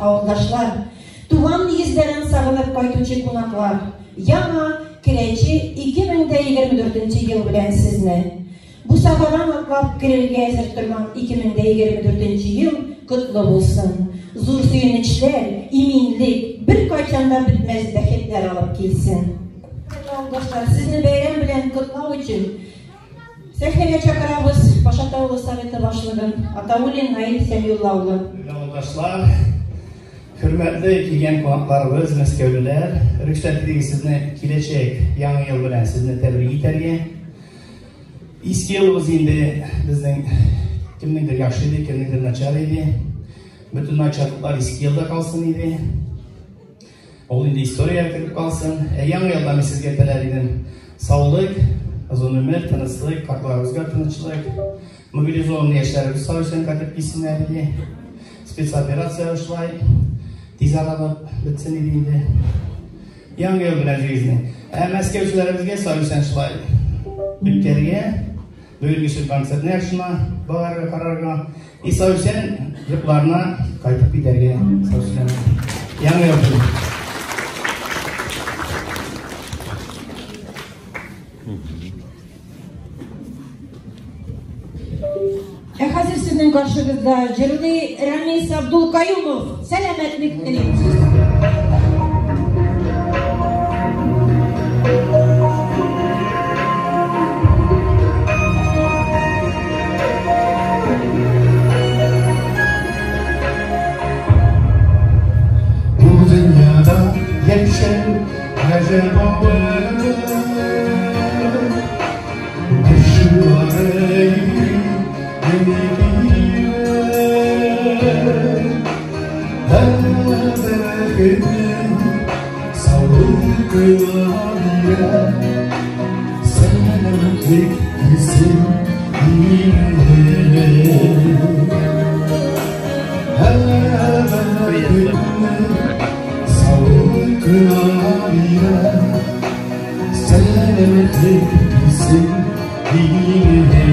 Avdaşlar, tuğan izlenen sağılıp kaytucu konaklar, yana kireci 2024 yıl bilen sizne. Bu sağadan atlap kirilge esirtirman 2024 yıl kutlu olsun. Zor suyunçlar, iminlik, bir kaçanda bitmez beketler alıp gelsin. Avdaşlar, sizni beyran bilen kutlav için Sehneye çakarabız, Paşataoğlu Saveti Başlığın Ataulin Nail Semiyullahlı. Avdaşlar, hürmetli kelgen konaklarımız, Мәскәүлеләр, rüksetli sizni kilecek yangi yıl bilen sizni tebrik iterge. Eski yılımız indi bizning kimningdir yaxshi edi, kimningdir nachar edi. Bütün nacharlıklar eski yılda kalsın idi. Ol indi historiya kirib kalsın. Yangi yılda men sizge tilayman sağlık, uzun ömür, tinchlik, qartlarimizga tinchlik, mobilizovan yoshlarimiz sog'aysin, qatib kelsinlar edi. Spetsoperatsiya ishlay, tez arada bitsin edi endi. Yangi yıl bilan жизни. Мәскәүчеләремезгә сагышын шулай үткәргә, бөйлегече концертны яхшыма, багарга карарга, сагышын йортларына кайтып китәргә сагышын. Yangi yıl. Hazır sizin karşınızda Jırli Ramiz Abdulkayumov, selametlik dileyim. Moving geçer acaba düşüvarı Benim savurgularla selametlik izin dinle Benim savurgularla selametlik izin dinle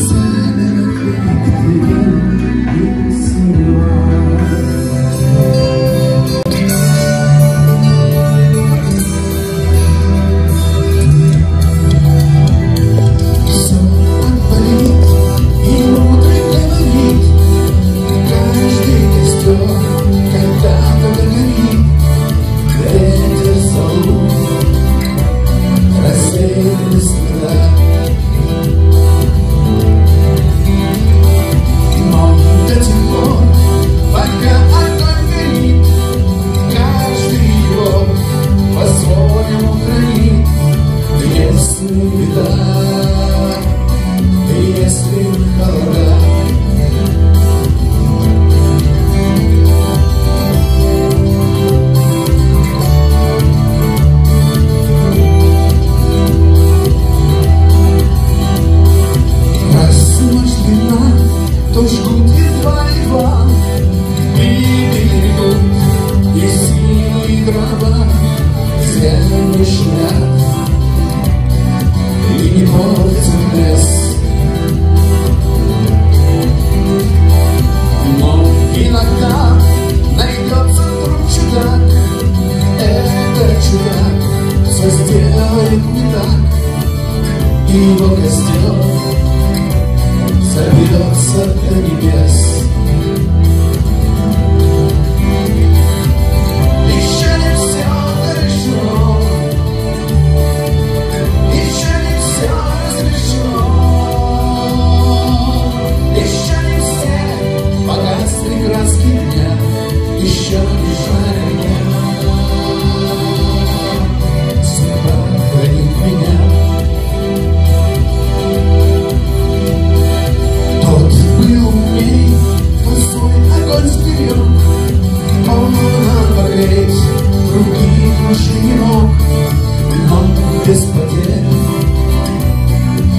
Sen gut ist Weiber, wie gut ist sie Graba, sehr schwer, in Holzendes. Но иногда найдется вдруг чудак, этот чудак все сделает не так, и его костер заберется до небес. Еще не все решено, еще не все разрешено, еще не все погасли краски дня, еще не жарене. Судьба хранит меня. Огонь вперед, он обогреть других уже не мог, но без потерь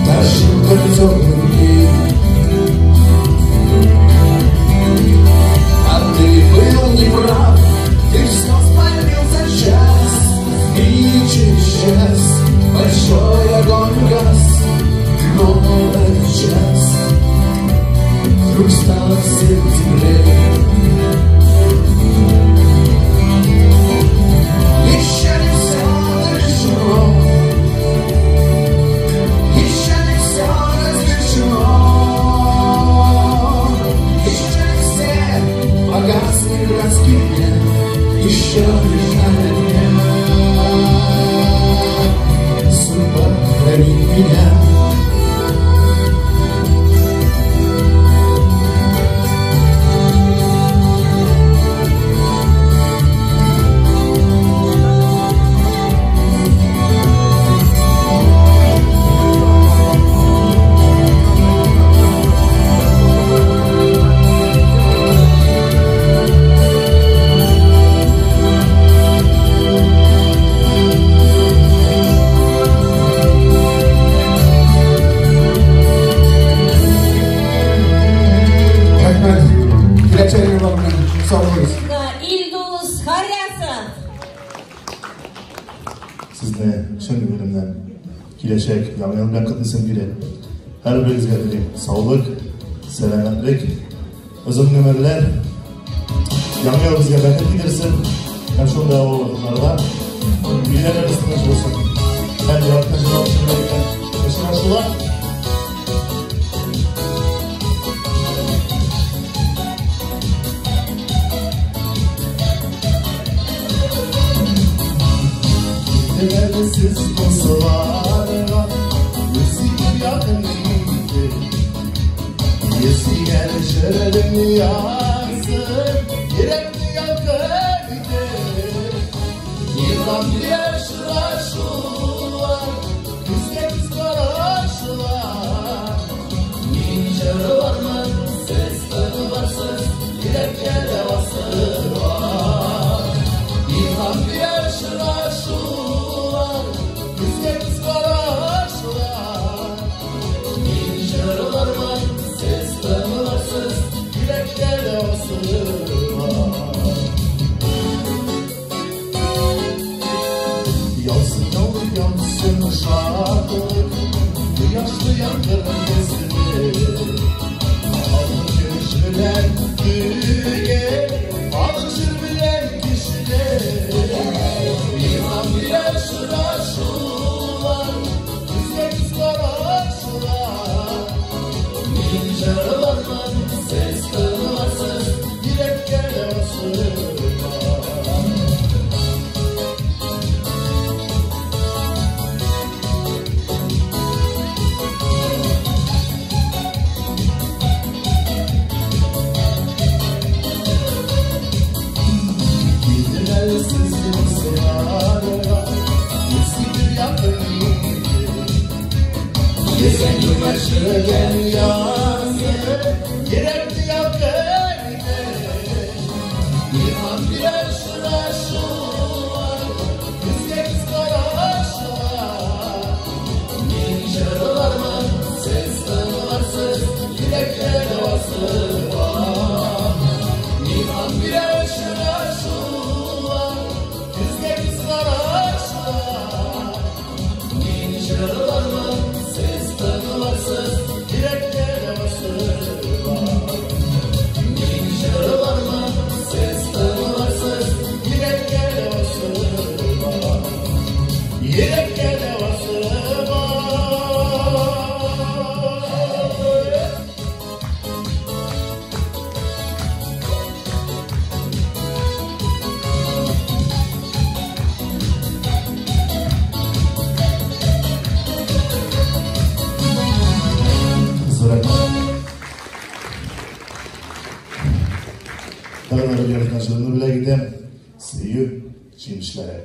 дожил до темных дней. А ты был неправ, ты все спалил за час, и через час большой огонь угас, но этот час вдруг стало всем теплее. Еще не все решено, еще не все разрешено, еще не все погасли краски дня, еще лишь на дне. Судьба хранит меня. Kileşek, yanılan kıtlısın biri. Her birinizge dilerim. Sağlık, selametlik, uzun ömürler. Yanılan bizge bereket gidersin. Hem şunda o vakıflarda. Bilen arasında olsun. Hem de arkadaşlar olsun. Başına şular. Siz konsolarla müzik yakınıydı. Yesi gelişelim yansın, yürekli yakınıydı. Yılan bir yaşlar şular, bizde biz karaşlar. Ninçarı var mı, ses tadı varsız, yürekli devası var. Yılan bir yaşlar şular, bizde biz karaşlar. Ninçarılar var, ses tadı varsız, yürekli devası var. Yansın yavrum yansın şarkılık, bu yaşlı yankırın kesini. Alışır bilen düğe, alışır bilen kişiler. İman bir yaşlar şular, bizde biz karaşlar. Ninçarılar var, ses tadı varsız, yürekli devası var. Gezen güneşe gel yansın, Tağları yarışmacılarını bile gidem. Sevip çiğmişlere.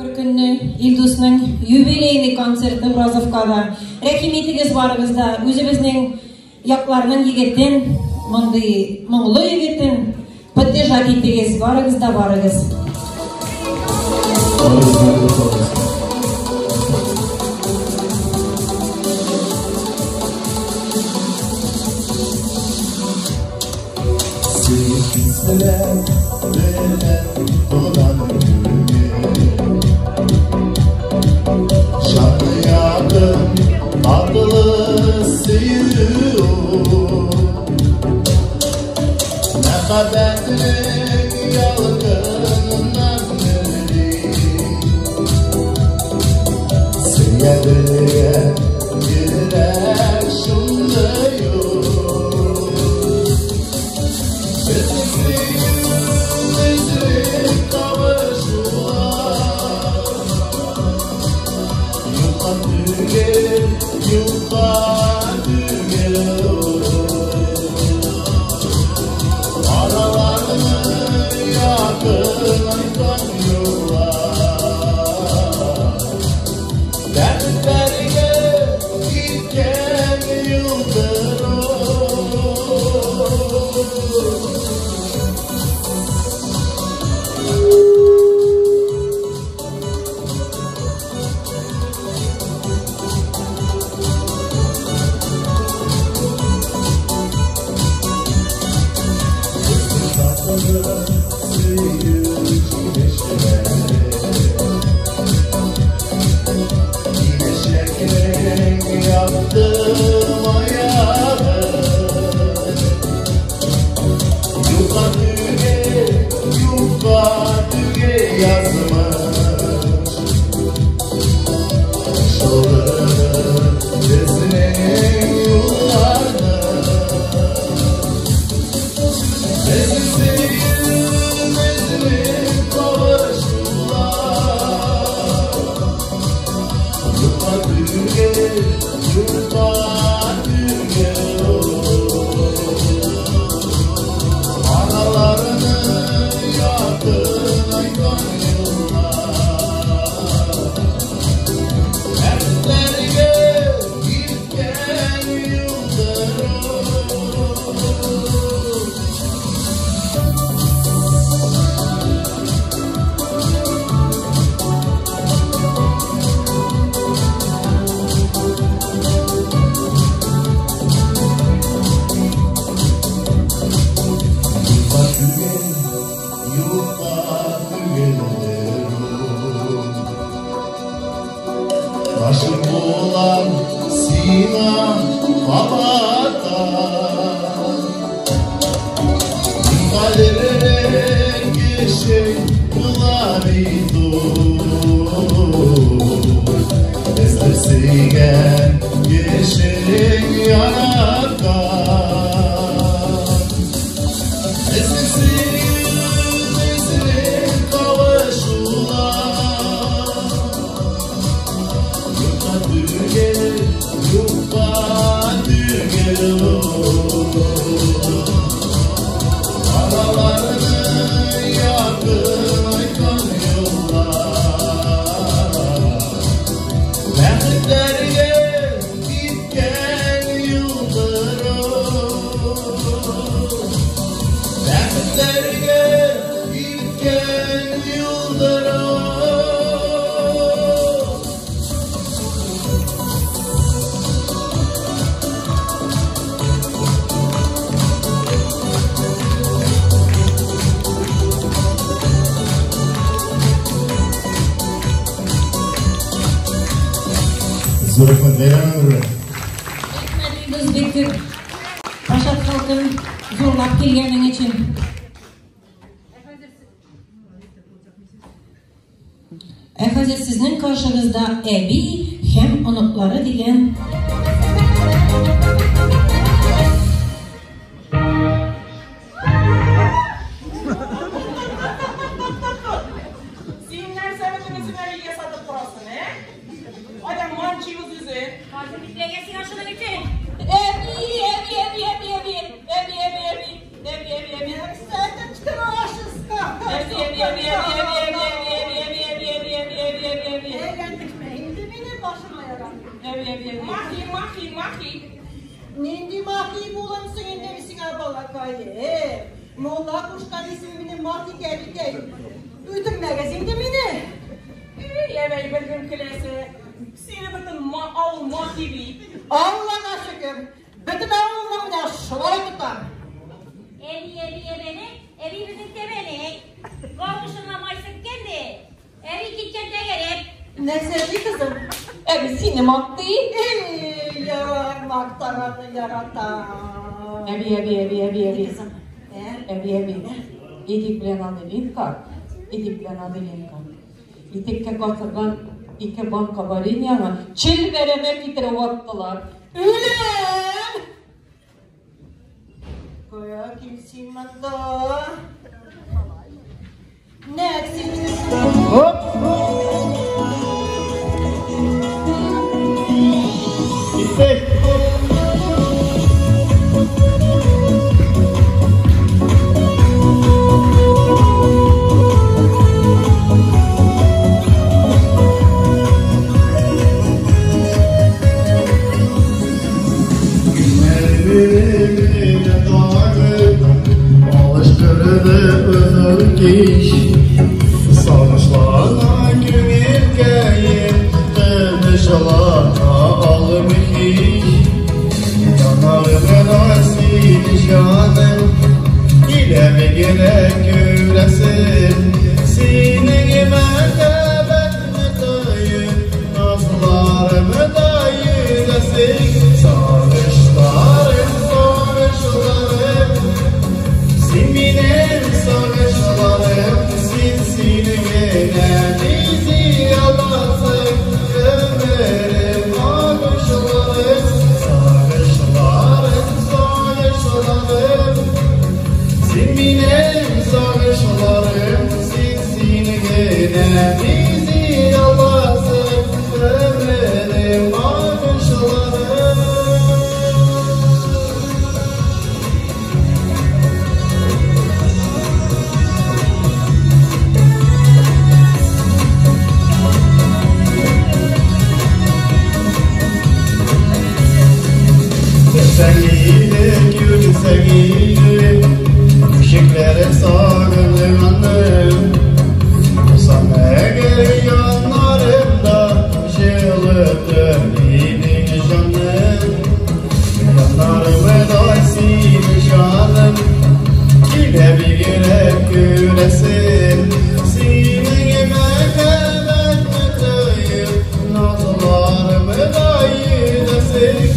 Bir günü İldus'un юбилейный konserti Urazovka'da. Rehimiyetiniz varınızda, özümüzün yaklarının yigitten, Moğlu yigitten, поддержать ettiğiniz varınızda varınız. Sevgisiler veren dolan şarkı yakın adlı seyiyor. Ne kaderlik yalgınlar nerede seyyedeye girerek şunluyor. Paşat halkın zorlap gelgenin için. Hazır sizin karşınızda ebi hem onukları dilen Sinler sana Mahi. Nindi mahi bulan senin demişsin abalakayı. Molla kuşkan ismini mahi geldi. Duydun magazinde miydi? Evet, benim klası. Seni bütün mahi bir. Allah'a şükür. Bütün Allah'ım da şöyle tutar. Evi bizim temeli. Komşulamaysak kendi. Evi gidecek de gerek. Ne sevdi kızım? Evet, sinema değil. Yaratmaktan yaratan. Evi. Kızım. Evi. İdiplenadı linka. İdipke katıgan iki banka varın yana. Çil veremek itere vaktılar. Ulan! Koya kimsin manda? Ne eksiksin? Hop! Gittik! Sarışlarına gönül geyip Dönüşlarına alım hiç Yanarımın asil canım İle bir gerek göresin Senin mertebetini dayın Nazlarımı da yüresin Sarışlarım Siminem sarışlarım Sinsinine bizi yalasın Ömerim ağuşlarım Sarışlarım Siminem sarışlarım Sinsinine bizi yalasın Ömerim ağuşlarım Sevgili, gül sevgili Işıklara sarıldım annem Sana gel yanlarımda Işığlıdır benim canım Yanlarımı da sil canım Yine bir gerek göresin Senin mertebetini dayım Nazlarımı da yüresin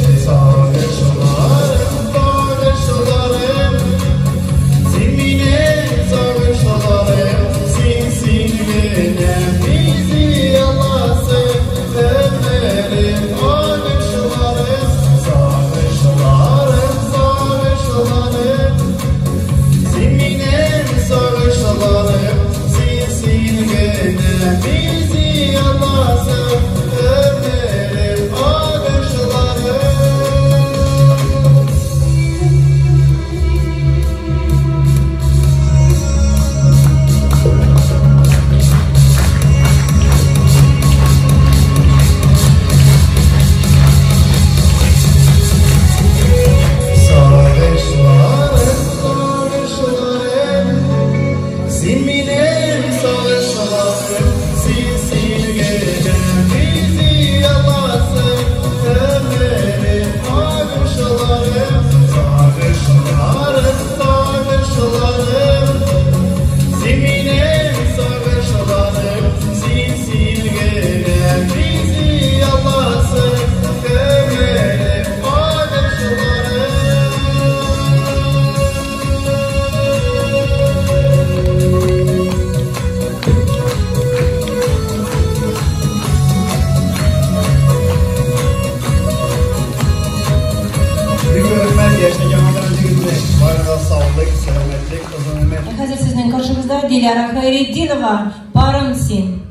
Hazır sizin karşınızda Dilara Hayreddinova, Paramsin.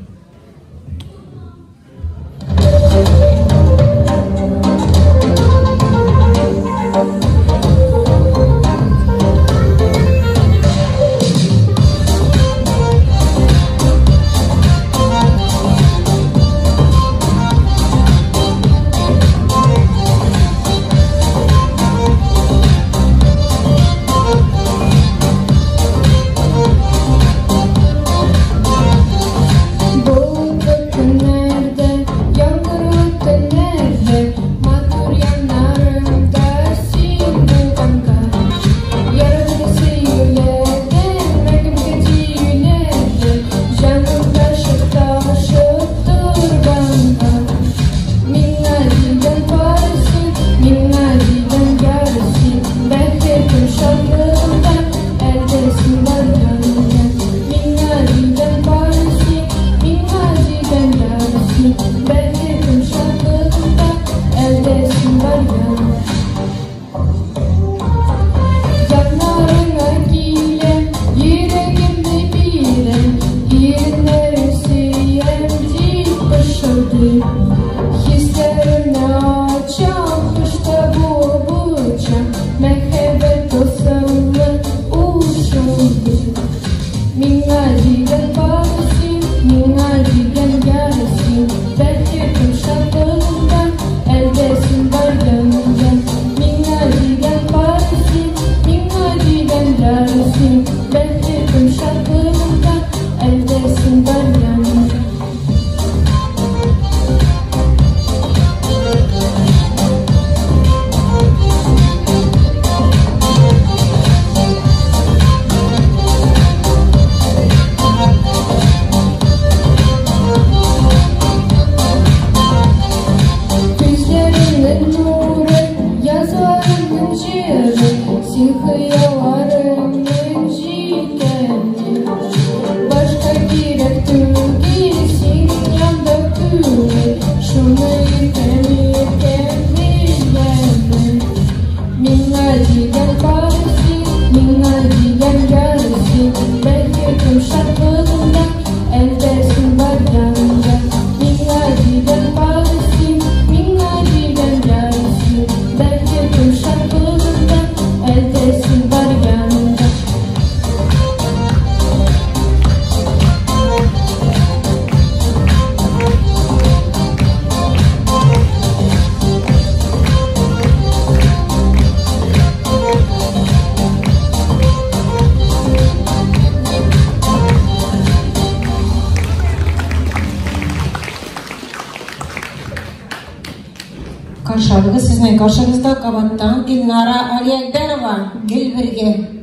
Karşılığı sizin karşınızda Kabat'tan Gülnara Aliyekberova, Gülbirge.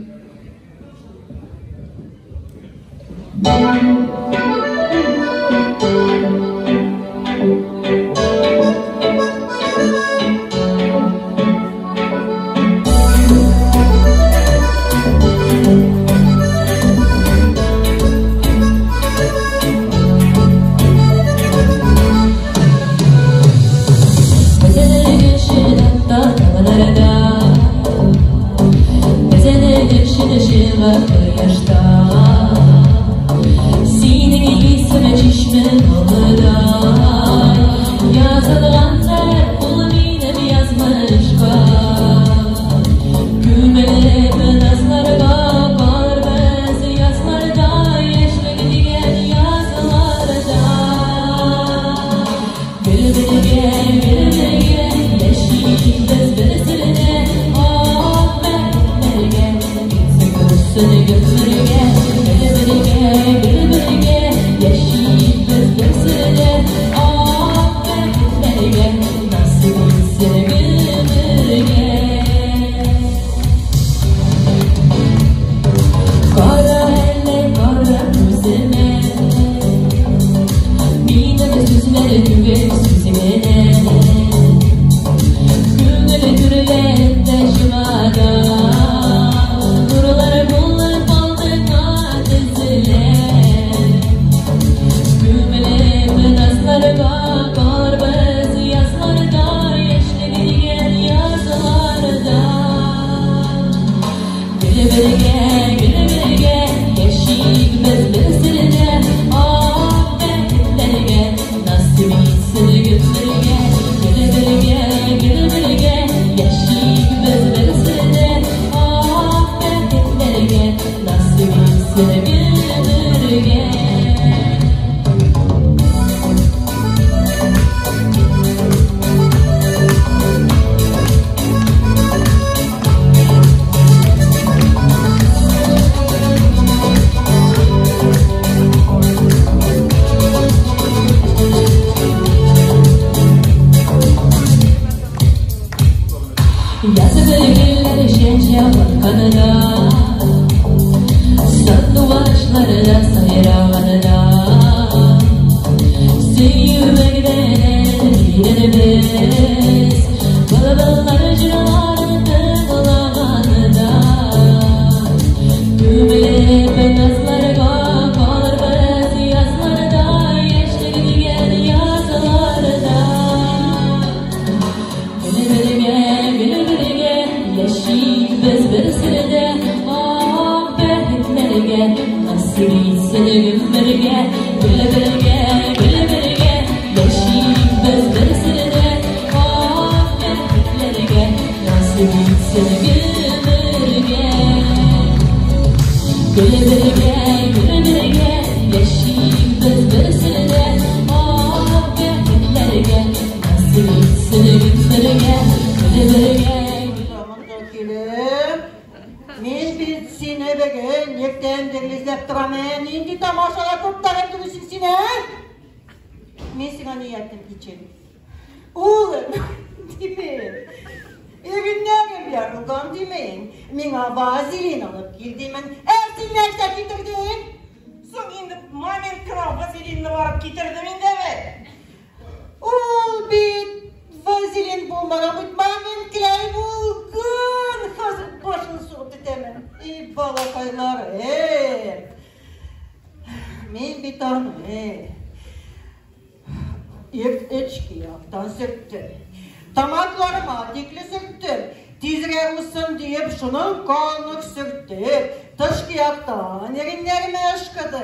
Tamaklarıma dikli sürttüm. Dizre usun deyip şunun kolunu sürttüm. Dışkıyaktan erinlerime aşkadı.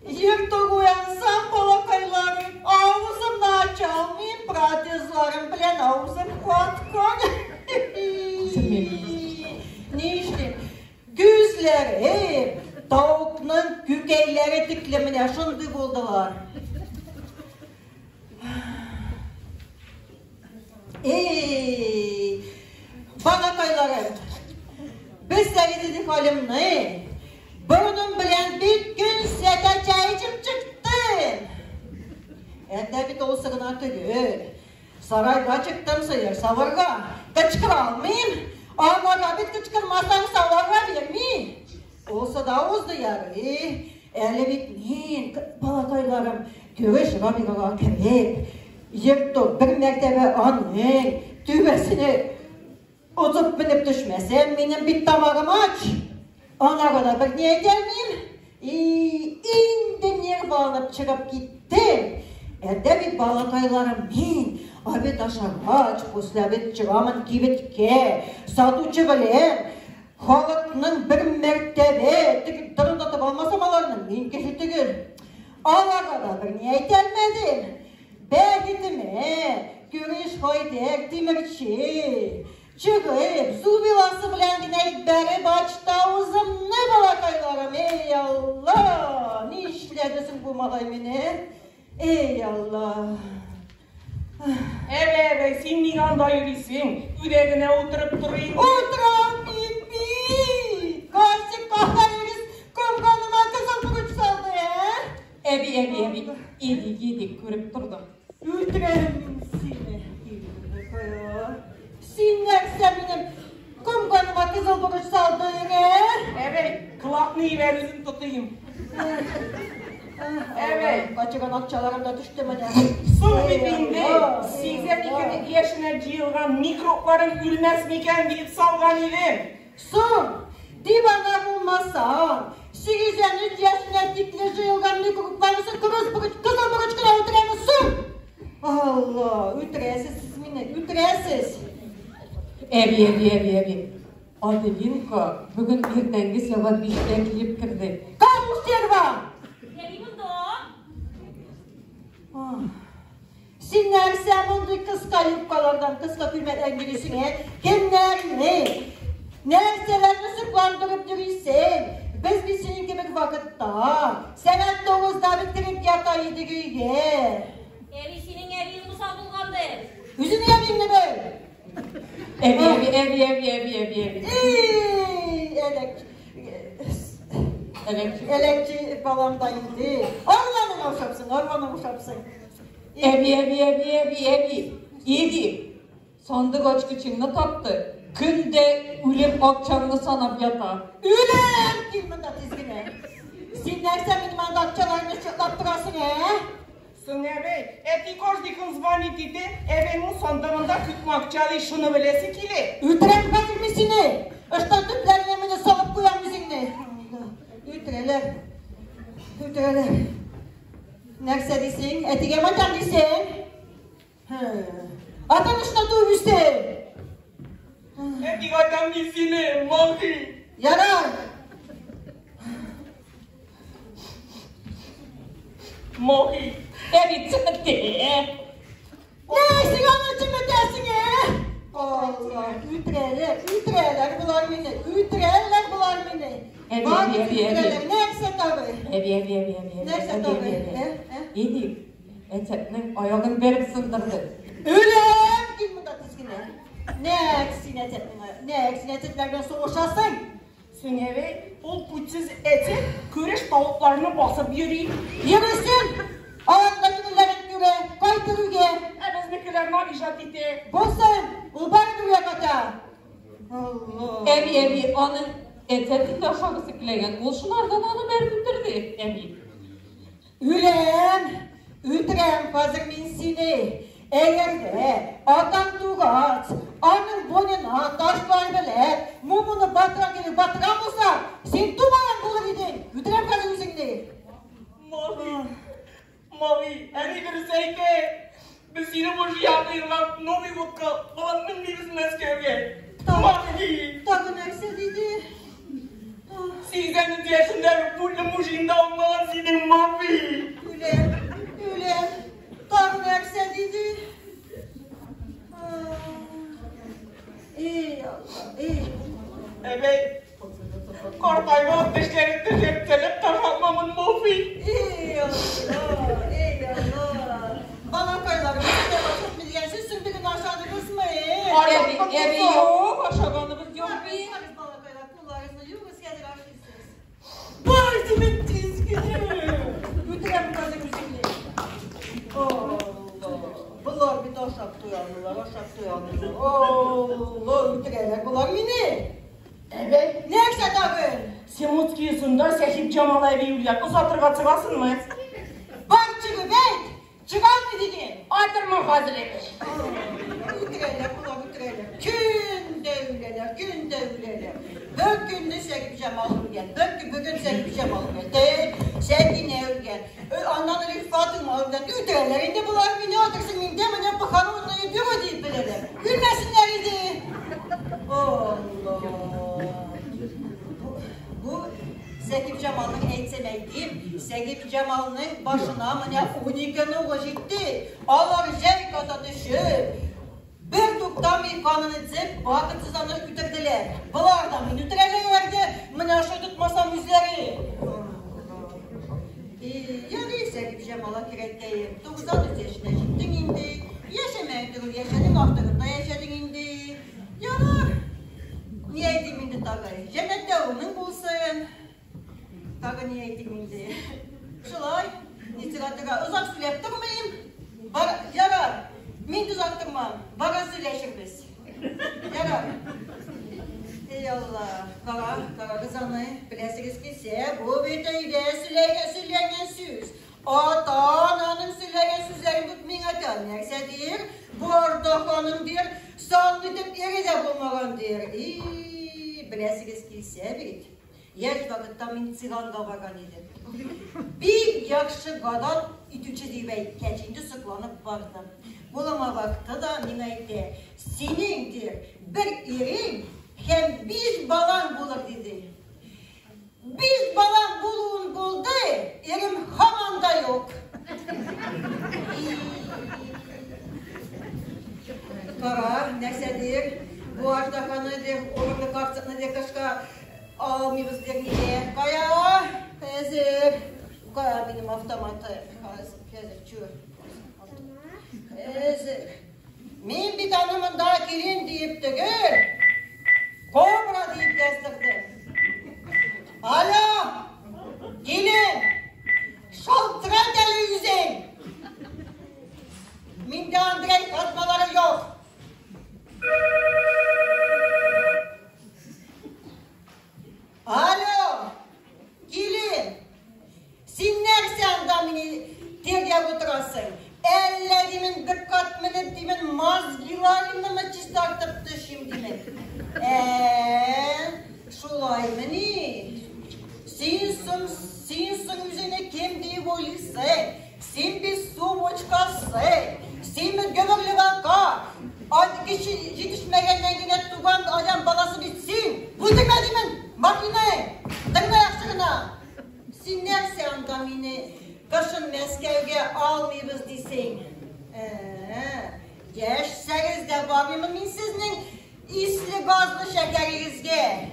Yırtık uyansam balakaylarım, ağzımda açalmayayım, pratezlarım bilen ağzım kuat. Ne işleyim? Gözleri tavuknun gükeyleri diklimine şunday buldular. Balakaylarım, bizleri dedik halim ne? Bunun bilen bir gün sete çaycım çıktım. Ende bir olsağına tügül. Sarayga çıktım sayır savarga. Kıçkır almayayım. Ağlarga bir kıçkırmazsan savarga vermeyeyim. Olsa da oldu yarı. Eli bitmeyin balakaylarım. Görüş Rabigaga kerep. Yırtı bir mertebe anın. Tübesini uzup binip düşmesem benim bir damağım aç. Ona kadar bir niye gelmeyeyim? İndi nirvanıp çıkıp gittim. Elde bir balakaylarım min. Abi taşarmaç, puslavit çıramın kibitke. Satıcı bilen. Halkının bir mertebe. Dırındatıp almasam alarının min kişi tügül. Ona kadar bir niye gelmedim? Belgitime. Görüş koyduk demirçi. Çıkıp su bilası bilen dineyip beri başta uzun ne balakaylarım ey Allah. Ne işledesin bu malay beni? Ey Allah. Evet, sen niganda yürüsün. Üregine oturup durayım. Oturamayayım bir. Karşı kahveriniz kumkanıma kızıl buruç saldı ya. Ebi. Yedik, görüp durdum. Ütürelim seni. Sinirse benim kumkanıma kızıl buruç saldı ya. Evet, kulaklığı ver üzüm tutayım. Evet. Kaçıran akçalarım da düştü bana. Su bitinde size 2 yaşına cıyılgan mikropların ülmez miken deyip salgan idim. Son, divana bulmazsan, 8 yaşına dikli cıyılgan mikroplarınızı kızıl buruç kıra ötüremezsin. Allah, ütresiz siz minnet, ütresiz. Ebi. Adelinka, bugün ertengi saat 5'te kilip kirdi. Kalmış serva. Gelimiz de Sinler sen onu kıska yufkalardan, kıska külmeden girisine, kimler ne? Nerselerini sıklandırıp yürüysen, biz senin gibi vakitte, senet 9'da bitirip yataydı güye. Evisinin evini musal bulgandı. Yüzünü yapayım ne böyle? Ebi. Elekçi balamdan indi. Ormanın uşapsın. Ebi. Yedi. Sandık aç kıçını taktı. Külde ölüm akçamını sanıp yata. Ülem! Girmanda dizgine. Sinlersen benim anda akçalarını çıtlattırasın Sıneve, eti kozdikın zvanitidi, evimin sandığında kütmakçalı şunu bilesi kili. Ütren kaçırmışsını. Iştan tüplerin yemini salıp koyan bizimle. Ütreler. Nerse desin, eti gemancan desin. Atan ıştan tuğmuşsun. Eti kaçan bizini, mavi. Yarar. Mavi. Evi çıktı. Neyse anacığım ödersin Allah, ütreler bular beni, ütreler bular beni. Evi. Neyse tabi. Evi. Neyse tabi. Yedi. Etetinin ayağını verip sındırdı. Ölüm! Gel burada dizgine. Ne eksine etetlerden soğuşasın? Sıneve, o puçsuz eti, köreş tavuklarını basıp yürüyüp. Yürüsün! Ayaklarınların yüre, kaydırıge. Bizimkiler navijat iti. Bozsun, ubar duruyor kata. Allah. Evi, onun etetin de aşağısı kileyen. O şunlardan onu verip bitirdi. Evi. Ütrem hazır minsini. Eğer de adam tuğat, anın boynuna taşlar bile mumunu batıran gibi batıran olsa sen tumayan bulur idin. Ütrem hazır minsini. Mavi, eni görseyke, biz yine boşu yapmayırlar, novi vodka, olanın birisi meskevge. Mavi. Takın eksediydi. 80 yaşında bu limuzinde olmalı senin mavi. Öyle. Tanrı eksediydi. İyi Allah, iyi. Evet. Korkayma ateşleri teşekkürler taşanmamın mavi. İyi Allah, iyi Allah. Bana koylarım, bir de basıp bilgensiz, bir gün aşağıda kısmayın. Evi yok, aşağıdanımız yok bir. Bana koylar, kullarınızı yuvuz gelir aşkısınız. Partimin tizgini. Ütüren bu kadar müzikli. Allah. Bunlar bir de aşağı duyanlılar. Allah, ütürenler bunlar yine. Evet. Ne ekse tabi? Semutskiyasında Sehip Cemal evi yürüyek. Uzatırga çıgasın mı? Bak çıkı bek. Çıkan mı dedin? Atırma hazır evi. Ütürenler bunlar ütürenler. Gün devreler. Bugün Sehip Cemal ürgen. Bugün Sehip Cemal ürgen. Sevgi ne ürgen. Anlanır ifatım ürgen. Ütürenlerinde bunlar ne otursun miyim demeden bakarım onları diyor deyip bilelim. Gülmesinler idi. Allah. Bu Sehip Cemal'ın eğitsemeydiğim, Sehip Cemal'ın başına unikanı ulaşıktı. Ağlar kata dışı. Bir tuktam ikanını zip, vakıtsızanı kütürdüler. Bunlar da beni ütürelerlerdi, aşağı tutmasam üzeri. Yani Sehip Cemal'a kiretleyip, 93 yaşına çıktın indi. Yaşamaya durur, yaşadın aktırında yaşadın indi. Yani, niye eğitim indi tabi? Cennette onun bulsun. Tabi niye eğitim indi? Şulay, nitiratlığa uzak sülep durmayayım. Yarar, min tuzaktırmam. Bana süleşir biz. Yarar. Ey Allah, kara kızanı, bilesiniz ki bu büteyde süleyen süz. Ata-ananın süleyen süzlerini tutmayın atan. Neksedir, bu orada hanımdır, son tutup yeri de bulmağındır. Bilesiniz ki bit. Yer vakitte min siganға bargan edim. Bir yakşı kadar ütüçü deyip keçince sıklanıp bardım. Bulama vakti da min aytdı. Senindir bir erin hem bir balan bulur dedi. Bir balan buluğun buldu, erim hamanda yok. Kara, neksedir, bu artakanıdır, orada kartını kaşka almıyoruz derniye. Kaya, hazır. Kaya benim avtomatı. Hazır, çür. Hazır. Min bir tanımın daha gelin deyip de gör. Kobra deyip gezdirdim. Alo, gelin. Şaltıra deli yüzün. Minde Andrei kazmaları yok. Alo, gelin. Sinler sen damini terye oturasın. Ellerimin dikkat minetimin mazgilarını mı çizdartıptı şimdi mi? Şulay mini. Sinsin üzerine kim diye boyuysa, sin bir su boçkası, sin bir gömürlü vaka. Artık yetişmegenden yine tuban adam balası bitsin. Bu demedimin makine, dırna yaşlarına. Sinler sen damini, kışın Meskev'e almayırız desin. Geçseniz de babamın sizin isli gazlı şekerinizge.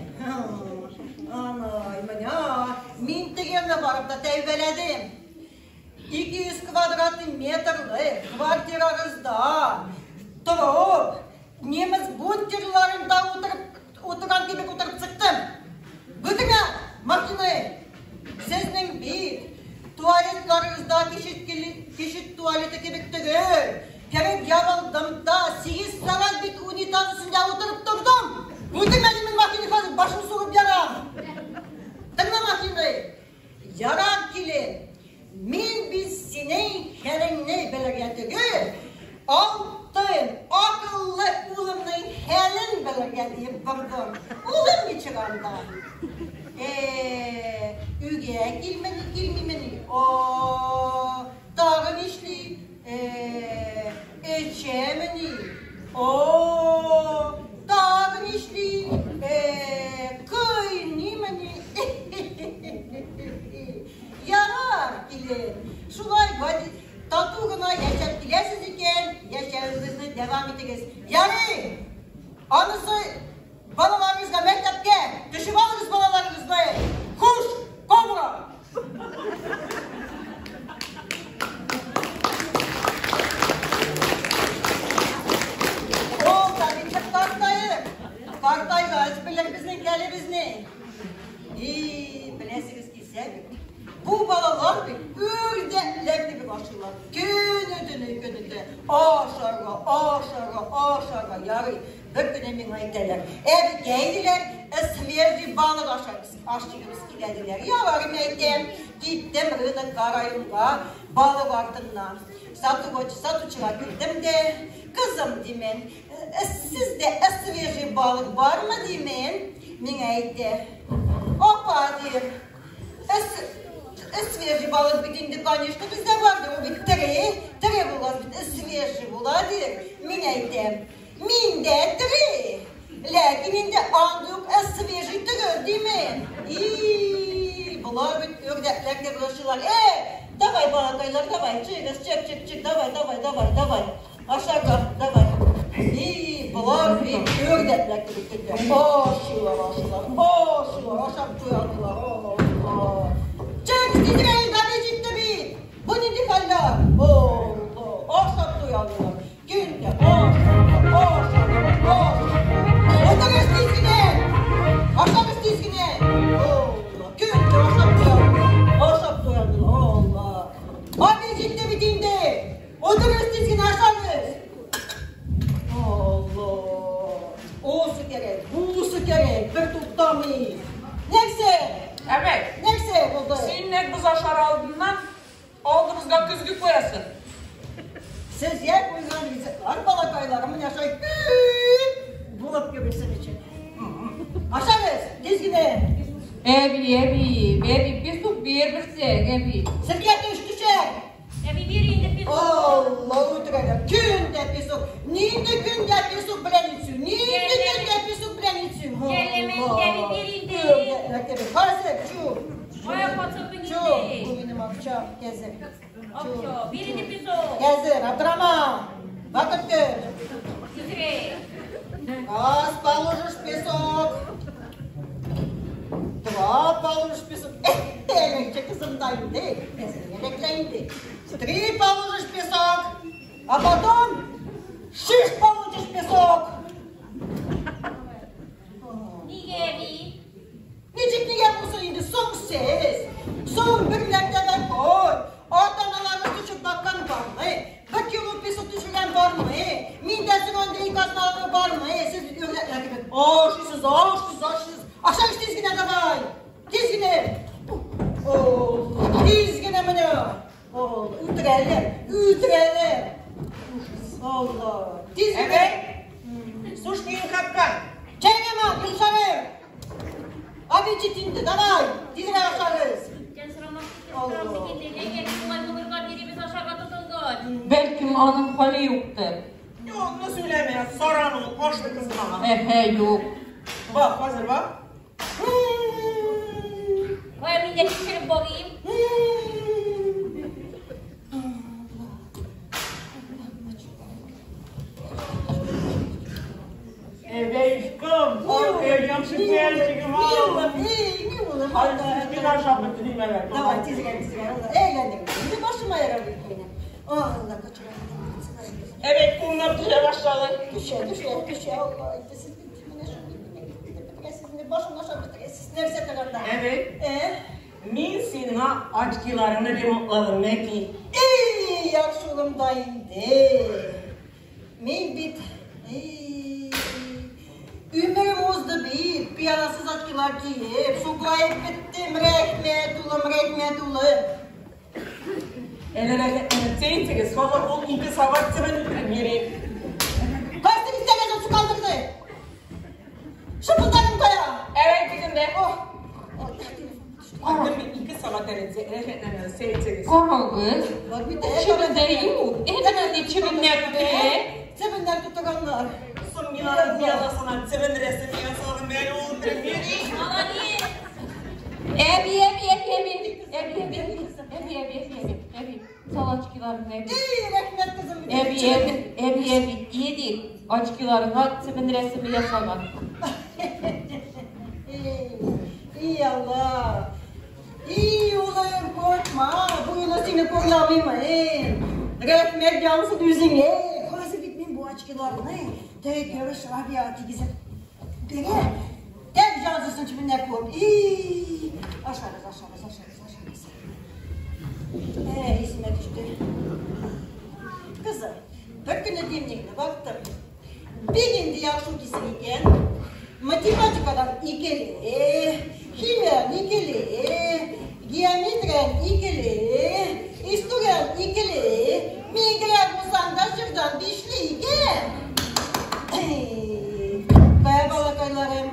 Anay ya, mintiğimle varıp da tevbeledim. 200 kvadratmetrli kvartiranızda durup, Nemez bunkerlarında oturan gibi oturup çıktım. Bıdına makine, sizin bir tuvaletlarınızda kişi tuvalete kebiktirir. Kerek yavaldım da 8 saat bir unitanın üstünde oturup durdum. Bıdına demin makine fazla başımı sokup yaram. Dırna makine, yarar kili. Min biz senin herini belirgedir. Altın, akıllı ulumның helin belirgedir vardım. Ulum geçiranda. Üge girmemeni. Dağın işli. Eçemeni. Dağın işli. Kıynimeni. gelin. Şulay hadi tatlıgına yaşap dilesiz iken yaşayınızı devam ediniz. Yani anısı balalarınızla mektepte düşüp alırız balalarınızla. Kuş, kobra. O tabii ki kartayı bilir bizimkileri ne? Bilesiniz ki bu balalar ördekler gibi başlar. Günüdü. Aşağı yarı. Bir gün emin ayıklarlar. Ev geldiler, ısverci balık aşçımız gidediler. Yavarım ettim, gittim rınak karayımga, balık ardından. Satıcıya gittim de, kızım demen, sizde ısverci balık var mı demen? Min ayıktı. Opa diyeyim. Свежий balık bitindi, конечно, bizde vardı o bir tire bular, свежий buladı. Minde tire. Lakin indi anduk свежий tire değil mi? Bular bir ördekler de bulaşırlar. Давай балakaylar, давай, çık, давай. Aşağı, давай. Bular bir ördekler de bitirdi. Aşılar, aşağı tuyandılar. Çık Didrey, babacık tabi. Bu nedir hala? Aşağı tuyandılar. Günde aşağı. Oturuz dizgine. Aşağı dizgine. Günde aşağı tuyandılar. Allah. Babacık tabi dinde. Oturuz dizgine aşağı. Allah. Olsun gerek, busu gerek. Bir tutamayız. Neyse. Evet. Neyse oldu. Seninle kız aşağı aldığından aldığımızda kızgı koyasın. Siz yer koyulan bize balakaylarımın yaşayıp bulup göbürsün için. Aşağınız, dizgine. Ebi, pisuk bir ebi. Sırkiyat düştüçek. Ebi bir indi pisuk. Allah utrayla. Günde pisuk. Ninde günde pisuk bilenitsin. Gelemeyin ebi bir indi. Hazır, şu. Oya patapın indi. Bu benim akşam gezir. Okço, bir indi pisuk. Gezir, Abdurrahman. Vakit gör. Güzel. Раз положишь песок. Два положишь песок. Элекче кызымдайын де. Элеклейін де. 3 положишь песок. А потом 6 положишь песок. Niye ebi? Necik niye bulsun indi? Son ses. Son bir lekteler koy. Ortanalarını düşüp bakan var mı? Bir kilo pesok düşüren var mı? Mindesin önde ikazları var mı? Siz öğretler gibi. Aşısız. Aşağı dizgine davay. Dizgine. Dizgine mi ne? Ütreller. Allah. Dizgine. Evet. Suçluyum kaptan. Çekeman, yumuşarım. Abi ciddi, davay. Dizgine aşağıyız. Belki onun hali yoktur. Yok, ne söyleme, soran ol, koştu kızım ama. Yok. Bak, hazır bak. Oya millet içeri bakayım. Evet, kım. Aferin, şu geldiğim ha. Hadi siz bir aşağı bitireyim evet. Davay, dizgine. Eğlendik. Bir başıma yaralı yine. Allah kaçıralım. Evet, bunlar düşe başladı. Düşe. Allah. Sizin başımda aşağı bitiresiz. Nefse tarafta. Evet. Min senin açkilarını remontladım ne ki? Yakşulum dayındı. Min bit. Ümrüm uzdu bir. Piyanasız açkilar giyip. Şuklayıp bittim. Rehmet ulu. Sen tez, sonra o inki savaşçının yeri. Kaçtın istemez o çıkaldırdı. Şıpıldanım koya. Evet, bizim de. Annem bir iki savaşçının rehmetlerine sen tez. Korkuz. Bak bir de. Çibinde yok. Hemen de çibinde tutuyor. Çibinde tutukanlar. Son yılların bir yana sana çibin resmi yasalım ben oldum yeri. Ama niye? Ebi. açkilarım evi. Rahmet kızım. Evi, iyi değil. Açkilarına senin resmi yasamak. İyi Allah. İyi olayım korkma. Bu yıla seni korlamayayım. Rahmet yansın yüzüne. Kolaysa bitmeyin bu açkilarını. Tek yarış rabiatı güzel. Peki. Tek yansısın çimine kork. İyi. Aşağıdız. İsime düştü. Kızım, bir gün demlikine baktım. Bir gün diye akşam kesilirken matematikadan ikili, kimya ikili, geometriyan ikili, historian ikili, migren uzandaşırdan dişliyken. Kaya balakaylarım.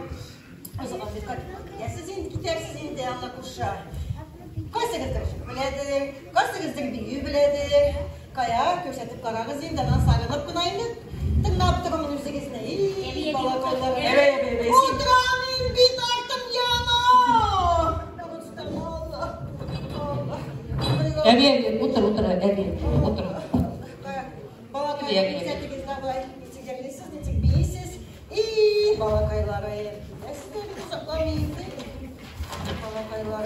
O zaman dikkat edin. Ya sizin gidersizin de Allah kuşağı. Kaçsınızdır biledir, kaçsınızdır büyüğü biledir. Kaya köşetip kararı zindadan sarılıp kınayını tırnap durumun üzerine. İyi balakaylar. Evet. Oturanın bir tartım yana. Allah. Evi, otur, evi, otur. Balakaylar, yükseltinizden var. Yükseltiniz, netik biyisiz. İyi balakaylar. Sizleri uzaklamayın. Balakaylar.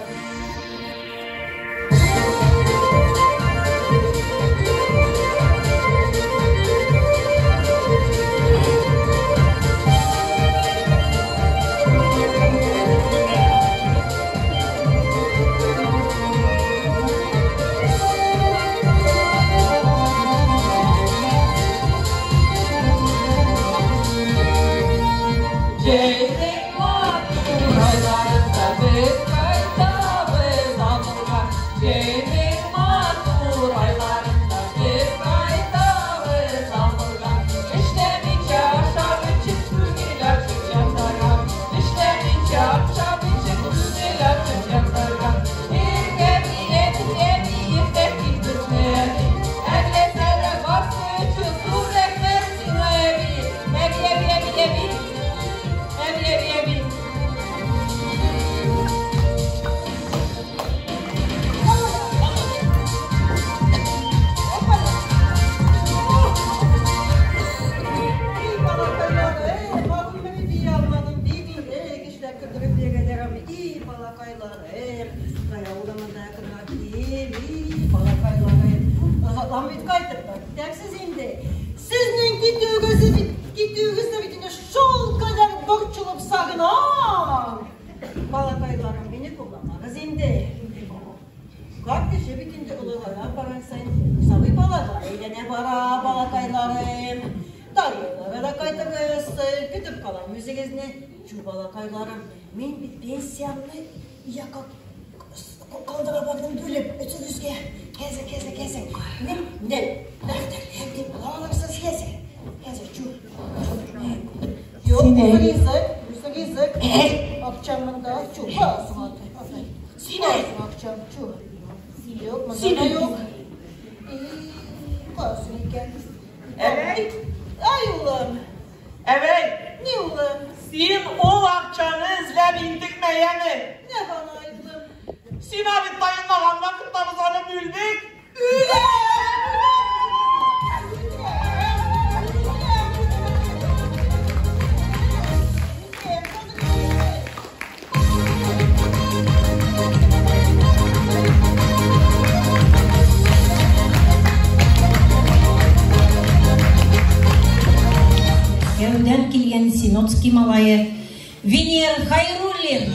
Sizin gittiğinizde bitinde şol kadar borçlup sağınan balakaylarım beni kullanmanız indi. Kardeşe bitinde ululara paran sen savı balaklar eylene bara balakaylarım. Daryolara da kaytırız, kütüp kalan yüzünüzne şu balakaylarım. Men bir pensiyamlı yakak kaldıra baktım böyle ötürüzge. Keze. Ne? Alırsız keze. Şu. Yok, bu rızık. Akşamında şu. Sine. Akşam şu. Yok, mazana yok. Kalsın iken. Evet. Ay ulan. Evet. Ne ulan? Sen o akşamı izlebildik mi yani? Ne bana aydın? Sen abi dayınlanan vakitlerimiz onu bildik. Evden kelgen Sinotski malайы Венер Хайруллин.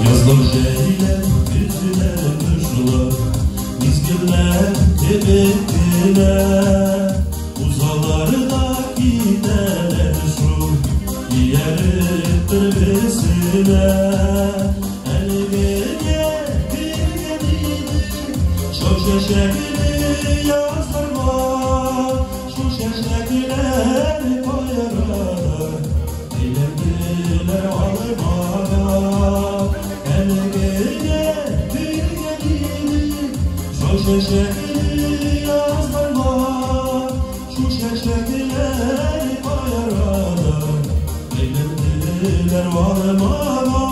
Yazdım şehirler, yüzüne kışlar, mizgirler tebettiler. Uzaları da giderler şu, yerip birbirine. Elbette bir gelidir, çok şeşekli yazlar var. Şu şeşekler koyarak çeşekli yazlar var, şu çeşekler bayarada, eğlendiler varmada.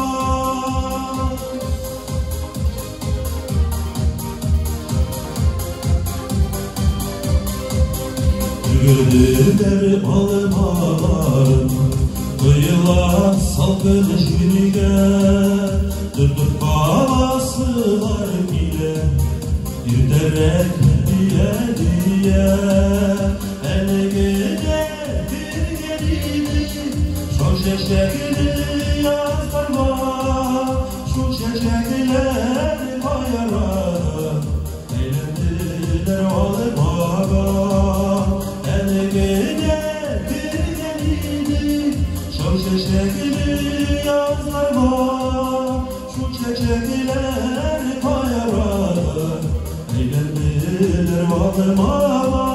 Gördüler almalarım, kıyıla salkılış günüge, tutup kalasılar bile, bir derek diye diye. Hele gelir gelini, çok çeşekli yazlar var, şu çeşekler bayarada, eğlendiler almalarım. Çeşekli yazlar var, şu çeşekler bayarada, eğlendiler varmada.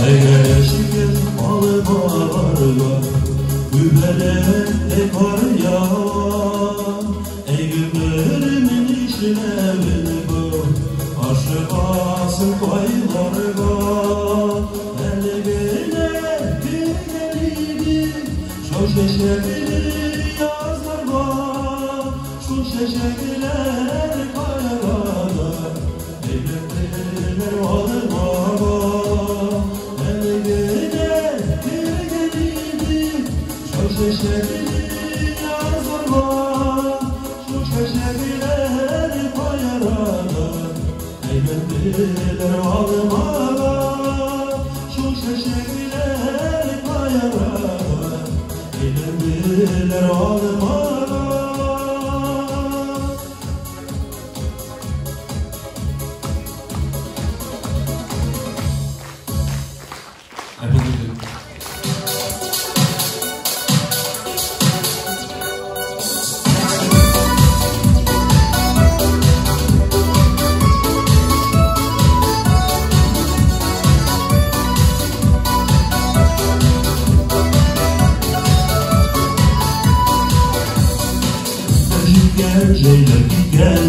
Eğleşir almalarla, güverek kar yağar. Ey günlerimin işine beni bul, aşık asıl paylarga. Hele gelir gelini, çok çeşekli yazlar var, şu çeşekler bayarada, eğlendiler varmada. Çeşekli yazlar var, şu çeşekler bayarada, eğlendiler varmada. Şu çeşekler bayarada, eğlendiler varmada. Ceylan gel,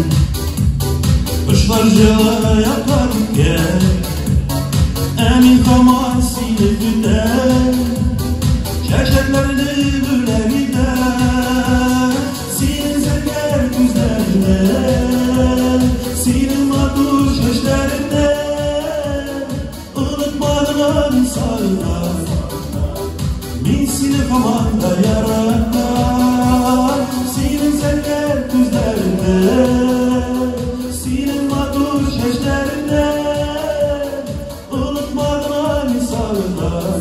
kışlar jala yapar gel, emin kamal seni güder, çeşeklerini güle gider. Senin zerger gözlerinde, senin matur çeşlerinde, unutmadın insarına, min seni kamanda yaratlar. Senin zerger gözlerinde, senin matur çeşlerinde, unutmadın insanlar,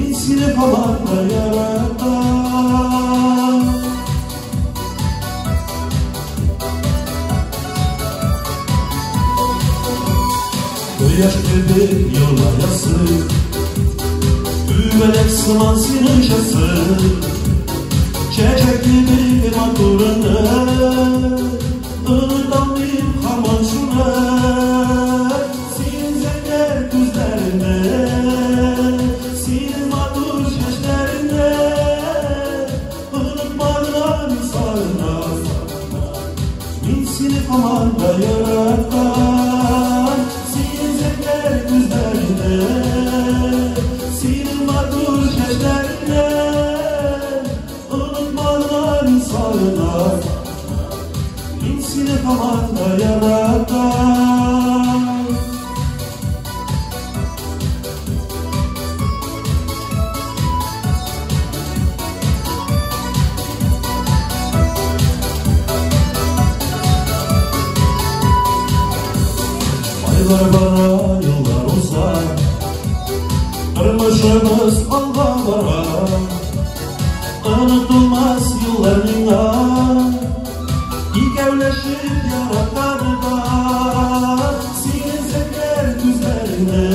insini falan da yaratlar. Koyaş gibi yola yası, üvelek sıman senin şası, çeçekli bir maturunu, ılıdan bir harman şuna. Senin zerger gözlerinde, senin matur çeşlerinde, unutmadın insarına, min seni kamanda yaratlar. Senin zerger gözlerinde, senin matur çeşlerinde, insarlar, insini kamanda yaratlar. Aylar bara, yıllar uzar, kırmışımız algılara, unutulmaz yıllarına, İgevleşip yaratanına. Senin zerger gözlerine,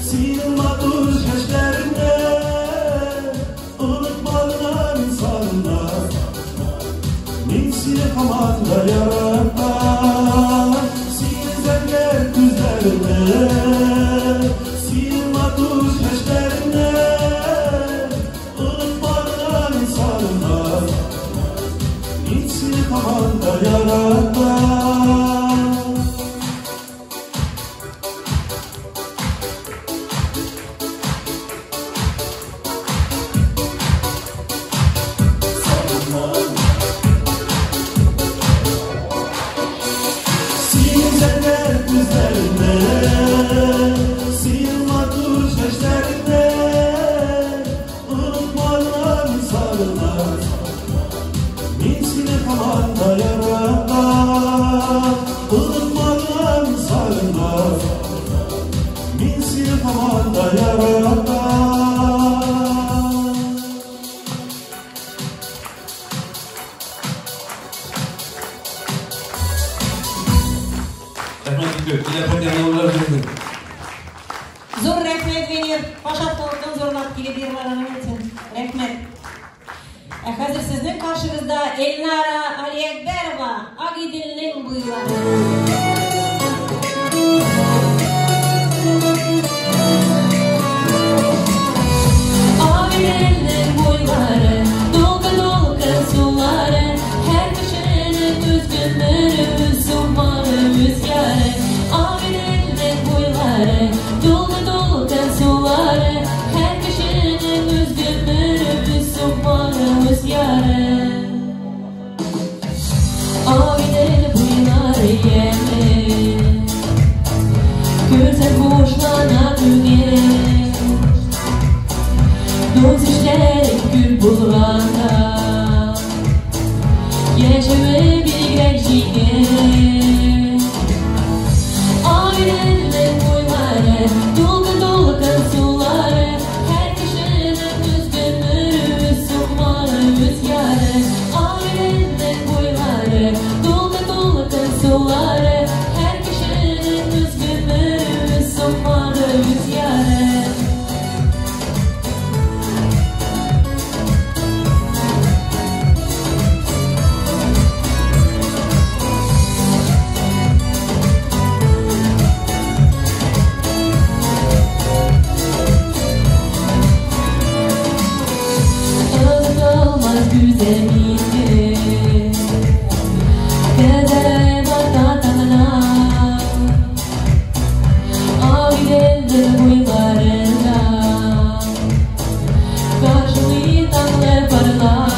senin matur çeşlerine, unutmadın seni hamanda yaratan, sizler güzlerine, silmatus yaşlarına, ılıklardan sarılmaz, seni hamanda yaratan. Zor rahmet verir, paşa polkun zorlap gelirlerinin için. Rahmet. Hazır sizin karşınızda Elnara Aliyekberova, Agidil'nin buyruğu. Ailenin boyları, dolga dolga suları, her köşenin üzgünleri, Müslümanı rüzgarı. Ailenin boyları, dolga dolga suları, her köşenin üzgünleri, Müslümanı rüzgarı. Ailenin boyları yemin, güzel boşlana düğün. Doz işlerek gül buluranda, yaşamı bir gerçeğin. Ailenin boyları, dolga dolga suları, her köşenin üzgünleri, Müslümanı rüzgarı. Ailenin boyları, dolga dolga suları, her köşenin üzgünleri, Müslümanı rüzgarı. Güzelliği kadere batatana, ailenin boylarında karşılayıtanlar parlar.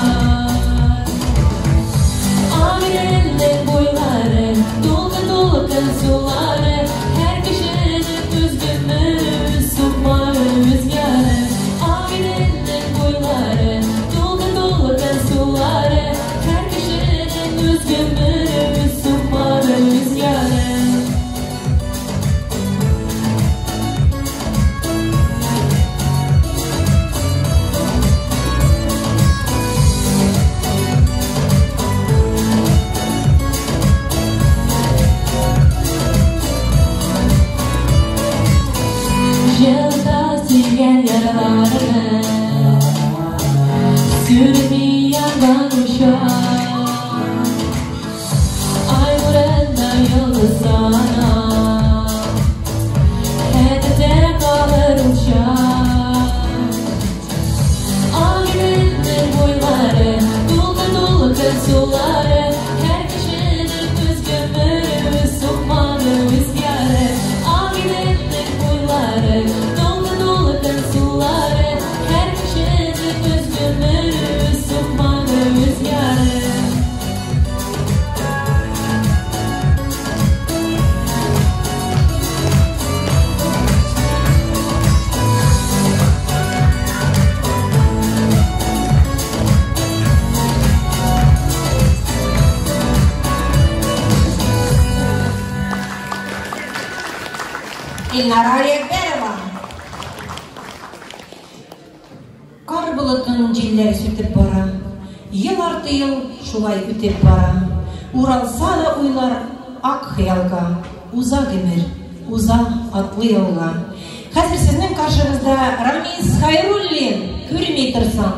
Ailenin boyları, dolga dolga suları, her köşenin üzgünleri, Müslümanı rüzgarı. Ailenin boyları, suları, her köşenin üzgünleri, Müslümanı rüzgarı. Yılda silgen yaralarını, süremi yandan uçar, ay vuranda yıldızlarına, hedefte kalır uçar. Ailenin boyları, dolga dolga suları, her köşenin üzgünleri, Müslümanı rüzgarı. Ailenin boyları, dolga dolga suları, her köşenin üzgünleri, Müslümanı rüzgarı. Elnara Aliyekberova. Kar bulutun cilleri sütüp bara, yıl artı yıl şulay ötüp bara. Uralsa da uylar ak hıyalga, uza demir, uza atlı yolga. Hazır sizin karşınızda Ramiz Hayrullin, Kürmi Tırsan.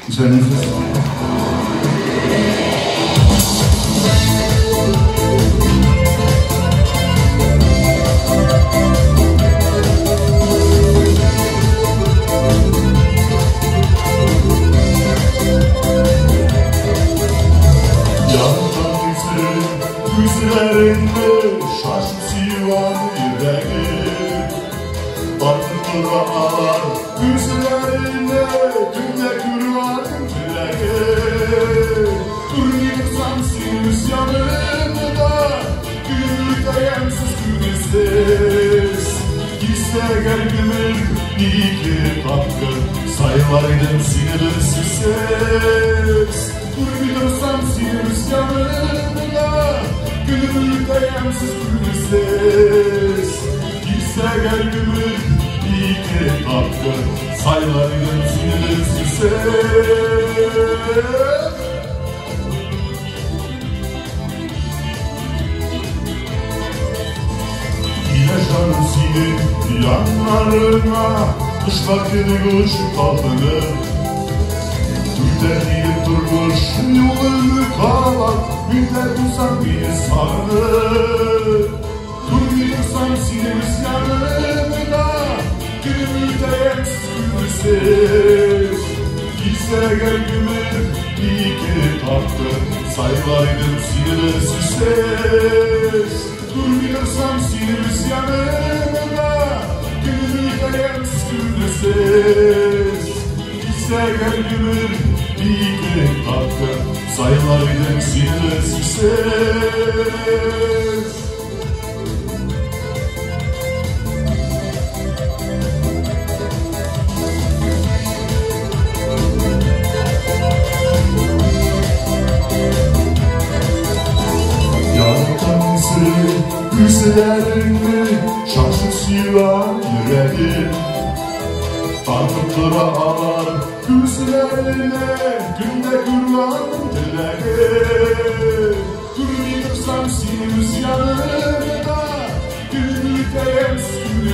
Güzel nefes. Yüzlerinde şaşıp sivan yüreğim Baktıkları ağlar yüzlerinde günde kurban yüreğim Durmuyorsam sinüs yanımda Gülükte yemsiz günüzsiz Gitse kalbimin iki hakkı Sayılarıydım sinirsiz Durmuyorsam sinüs yanımda Gülükte yemsiz günüzsiz Gitse kalbimin iki hakkı Sayılarıydım sinirsiz Yaşarım senin yanlarına Kış vaktini kış kalbini Günde deyip durmuş yolunu kalan Günde dursam bir sarılır Durmuyorsam sinimiz yanımda Günümüzde yemsiz Gitse kalbimin iki taktı Sayılarıydım sinirsiz Durmuyorsam sinimiz yanımda Günümüzde yemsiz Gitse kalbimin iki taktı Sayılarıydım sinirsiz Yüzlerinde şaşıp sivan yüreğim Baktıkları ağlar yüzlerine günde kurban dileğim Durmuyorsam sinimiz yanımda Günlükte yemsiz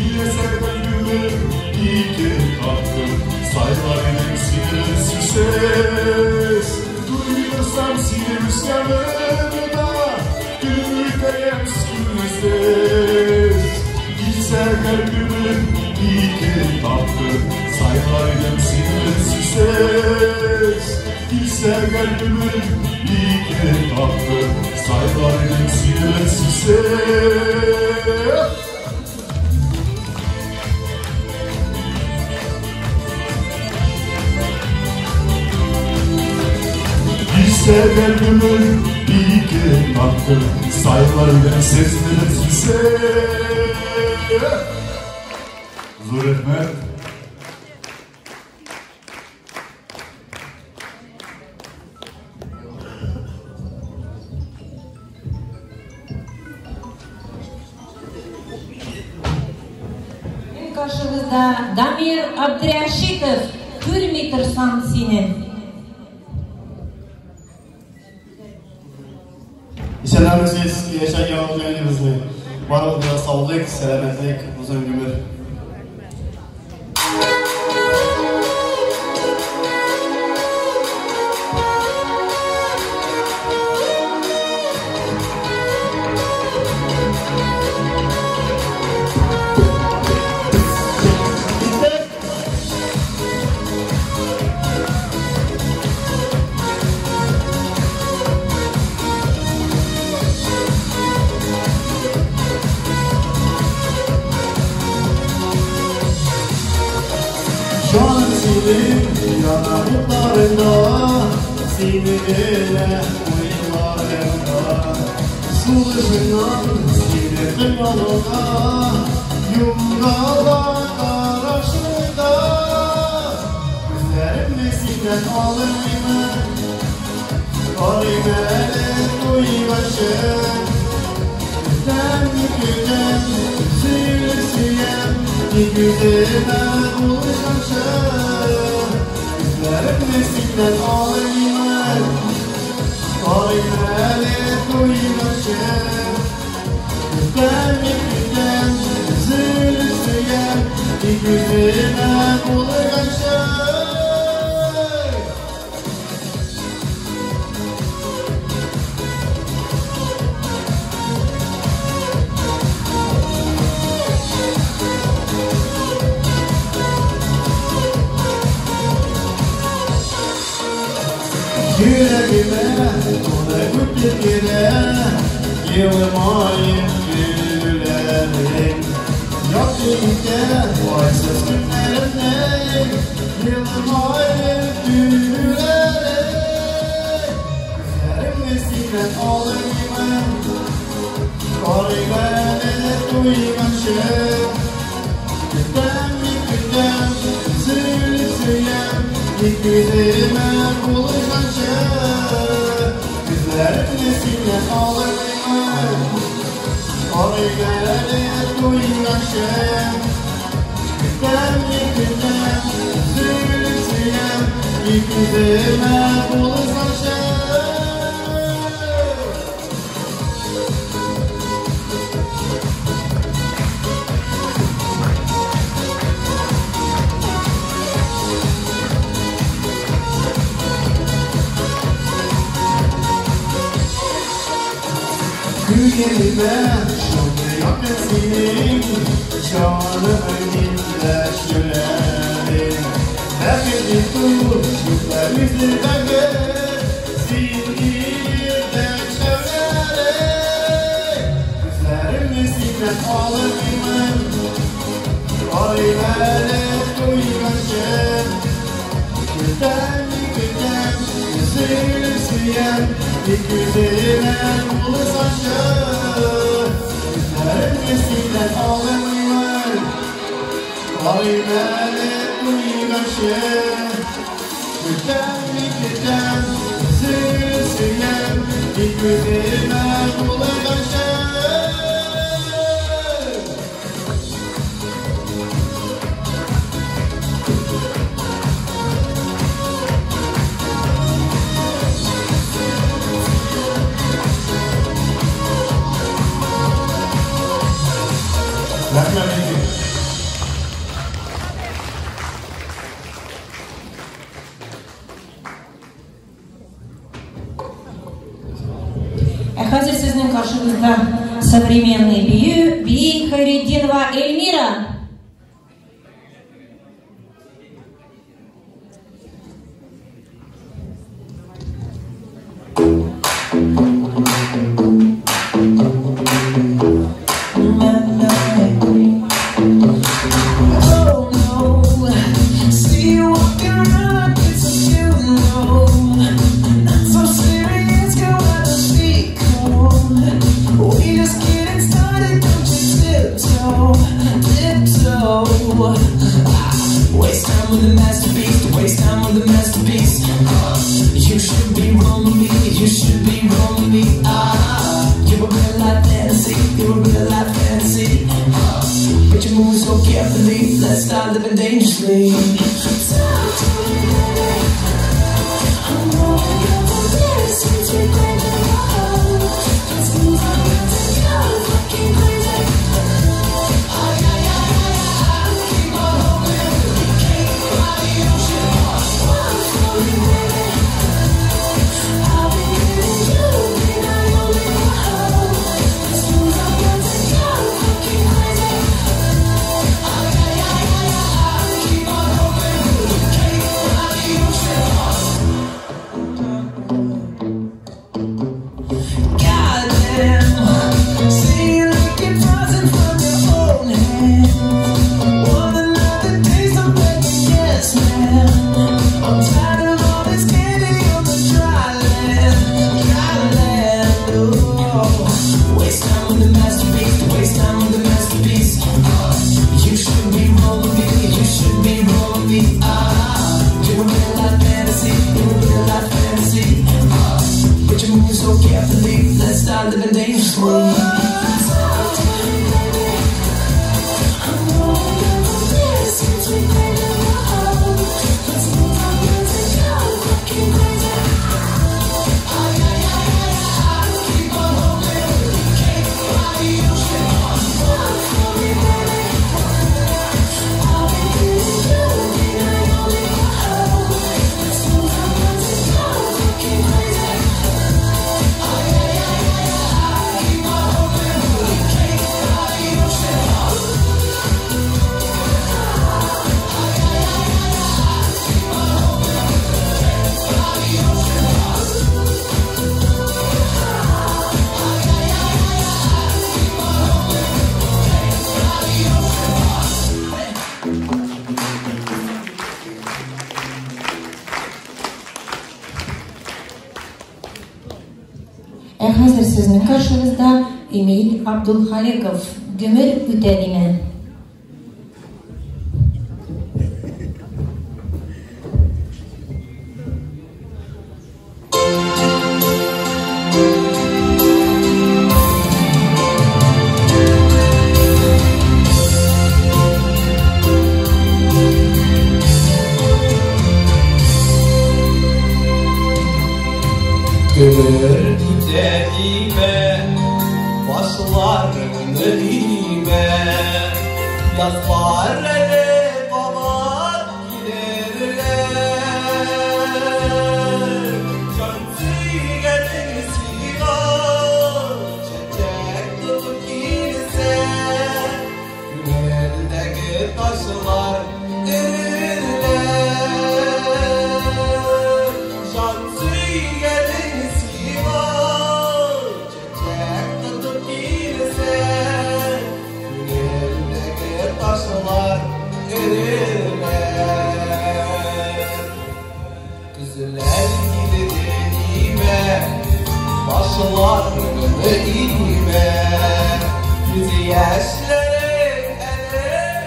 Yiyese kalbimin iki hakkı Sayılarıydım sinirsiz Durmuyorsam sinimiz yanımda Günlükte yemsiz Gitse kalbimin iki hakkı Sayılarıydım sinirsiz Gitse kalbimin iki hakkı Sayılarıydım sinirsiz Gitse kalbimin iki hakkı Sayılarıydım sinirsiz Zor etme Karşımızda Damir Abdurashidov Görmeytirsam seni. İşlerimiz yaşayacağımızı Varlıkla sağlık, selametlik, uzun ömür. Yanaklarında seninle uyularında Suluşundan sinirli yolunda Yumralar karşında Gözlerim nesinden alırımı Karimelen uyulaşım Güzel güzel sürüsüyem Bir güzele ulaşım Gözlerim nesinden alırımı Karimelen uyulaşım Güzel güzel sürüsüyem Bir güzele ulaşım Yüreğime ona güldür yere yığılmayın güllerim. Yok birlikte vaysız günlerimde yığılmayın güllerim. Gözlerim vesilen ağlayayım, karaylarını duymamışım. Gündem gündem sürüsüyem, ilk yüzüme buluşmamışım. Gözlerim vesilen ağlayayım, karaylarını duymamışım. Gündem gündem sürüsüyem, ilk yüzüme buluşmamışım. Yüreğime şunu yakasın, canı önünde şülerim. Herkesi tut, yüzler yüzler bende, zihnirden çevrerim. Gözlerim vesilen ağlayayım, karayları duymamışım. Günden günden üzülsüyen, ilk yüzüme buluşmamışım. Gözlerim vesilen ağlayayım, karayları duymamışım. Günden günden üzülsüyen, ilk yüzüme buluşmamışım. Hazır sizin karşınızda современный büyü Хайретдинова Эльмира. Waste time with the masterpiece, waste time with the masterpiece. You should be rolling me, you should be rolling me. You're a real life fantasy, you're a real life fantasy. But you move so carefully, let's start living dangerously. Talk to me, baby. I'm rolling up on this since we played the road. Let's move on, let's go, fucking crazy. Let's start living dangerously. Keep on Хәзер сезнең каршыгызда Эмиль Абдулхаликов гомер үтәлиме. Gönül giderime, başlarını ime, yazlar ele kapat giderler. Cansı gelin sigar, çiçek tutup girse, güneldeki taşlar erirler. Cansı gelin taşlar erirler. Kızlar gibi denime, başlarını ime, yüzü yaşları erirler.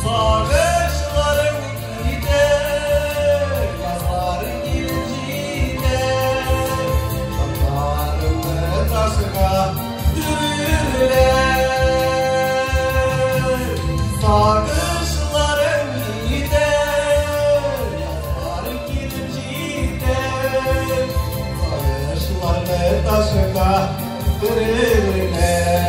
Sarışlarım gider, yazlar gider, çanlarımı taşıma dürürler. Sarışlarım gider, yazlar gider, sarışlarımı taşıma dürürler.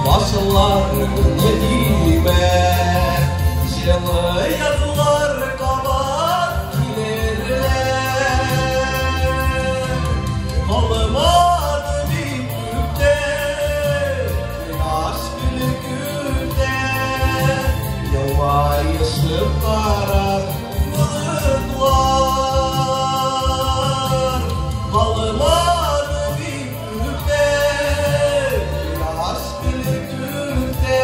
Başlarını ime, şirinli yazılar kapat giderler. Kalmadı bir gülde, yaş gülükte, yavaşlık karar bulutlar. Kalmadı bir gülde, yaş gülükte,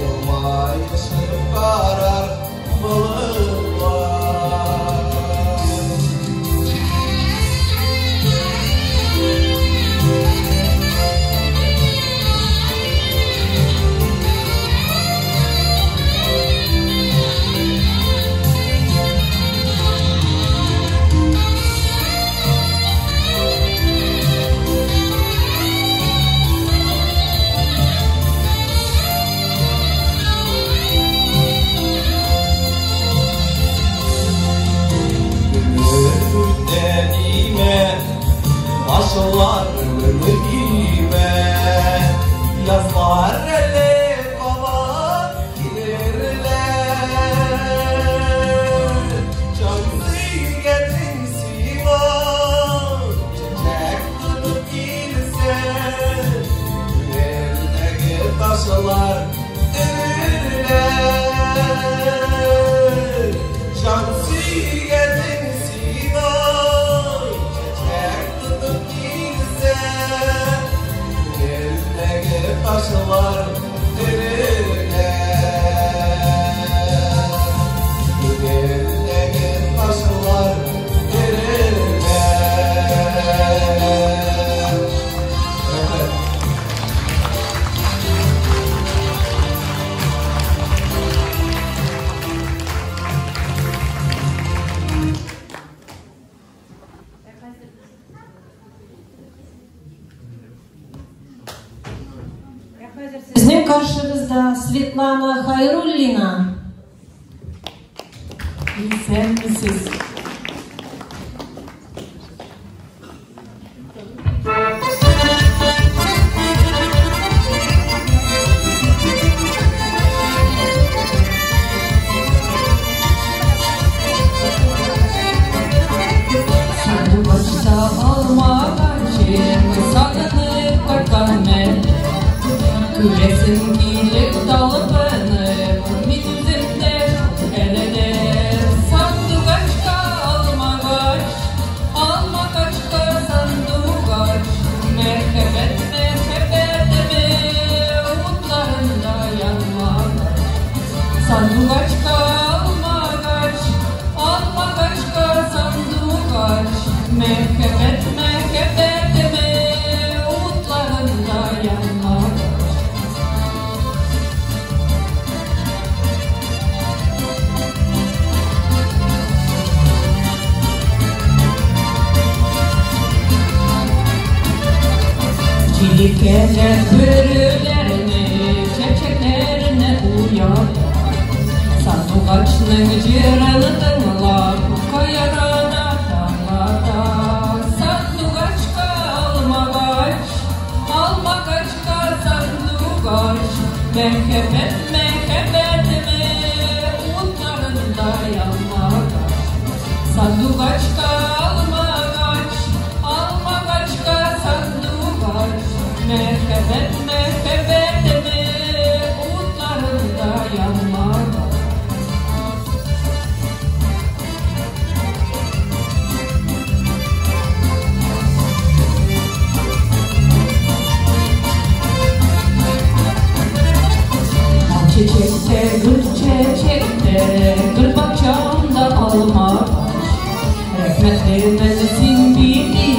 yavaşlık karar bulutlar. Denime, başlarını ime, yazlar ele kapat giderler. Cansı gelin sivar, çiçek tutup girse, güneldeki taşlar erirler. Cansı gelin sivar, çiçek tutup girse, güneldeki taşlar erirler. Güneldeki taşlar erirler. Evet. Sizning karşınızda Svetlana Hayrullina. Sen misiniz? Resim giyip dalıbınıp minzimde elede sandık açka alma kaçka sandık aç merkebet mi umutlarında yanma sandık açka alma kaçka sandık aç merkebet mi umutlarında yanma. Çilikele bürülerini, çiçeklerine uyar sandık açının cırıldığınla kayarana dağlarda sandık açka alma kaçka sandık aç merkebet mi umutlarında yanma sandık açka alma kaçka sandık aç merkebet mi umutlarında yanma. Çiçekte, gül bahçamda alma Rahmetlerimizin bildiğin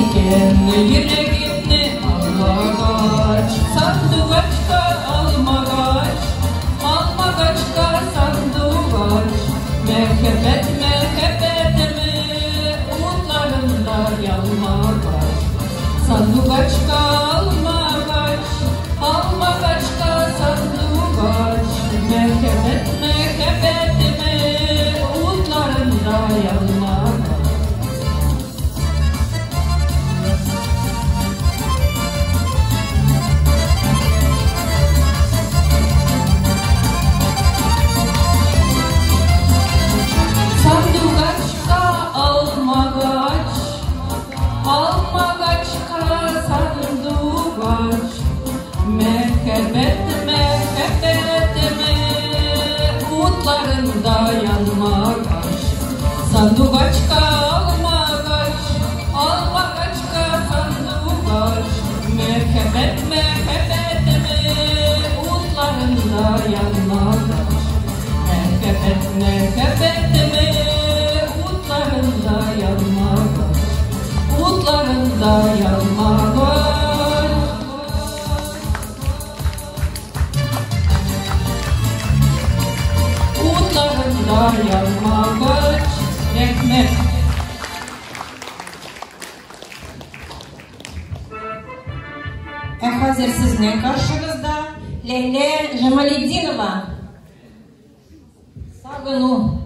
yüreğimni alma kaç sandık açka alma kaçka sandık aç merkebet mi umutlarında yanma kaç sandık açka alma kaçka sandık aç merkebet mi umutlarında yanma. Sandık açka alma kaçka sandık aç merkebet mi umutlarında yanma kaç sandık açka alma kaçka sandık aç merkebet mi umutlarında yanma kaç merkebet mi umutlarında yanma kaç umutlarında yanma kaç. Umutlarında yanma kaç ekmek. Hazır sizin karşınızda Leyla Jamaleddinova. Sagınu.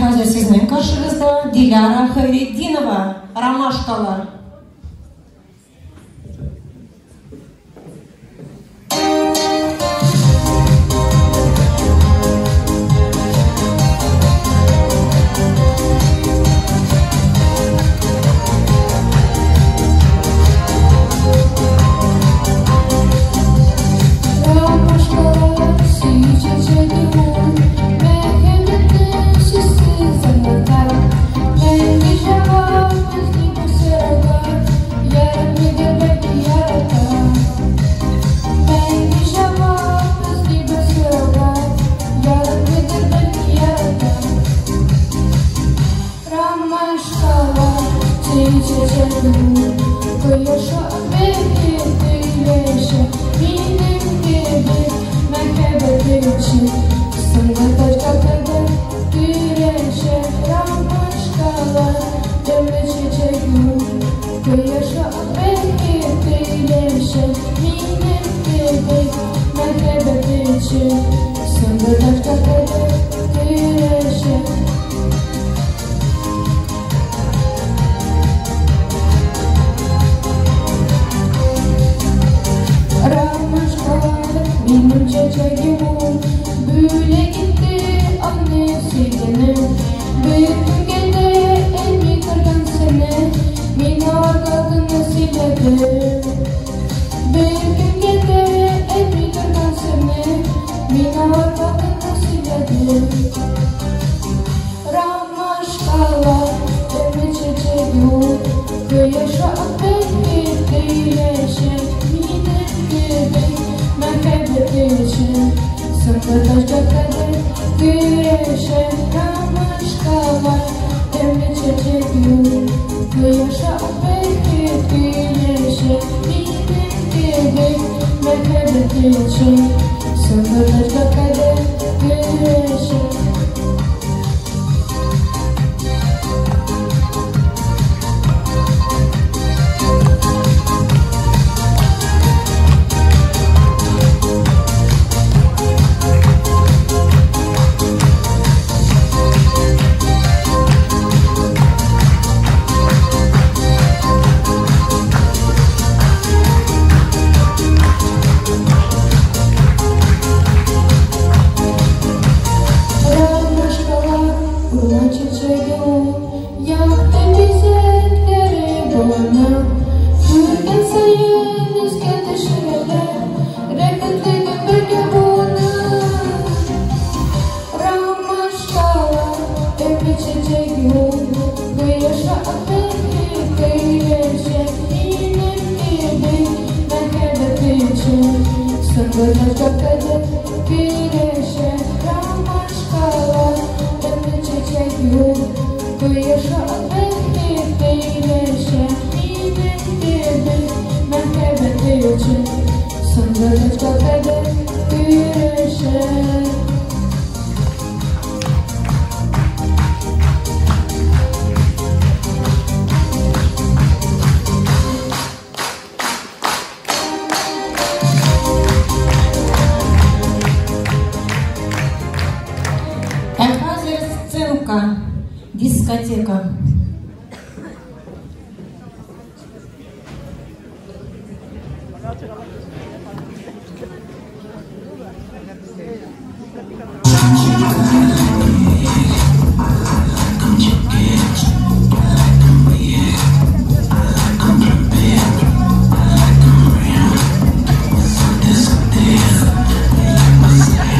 Hazır sizin karşınızda Dilara Hayreddinova, Ромашкова. Дискотека. Yeah.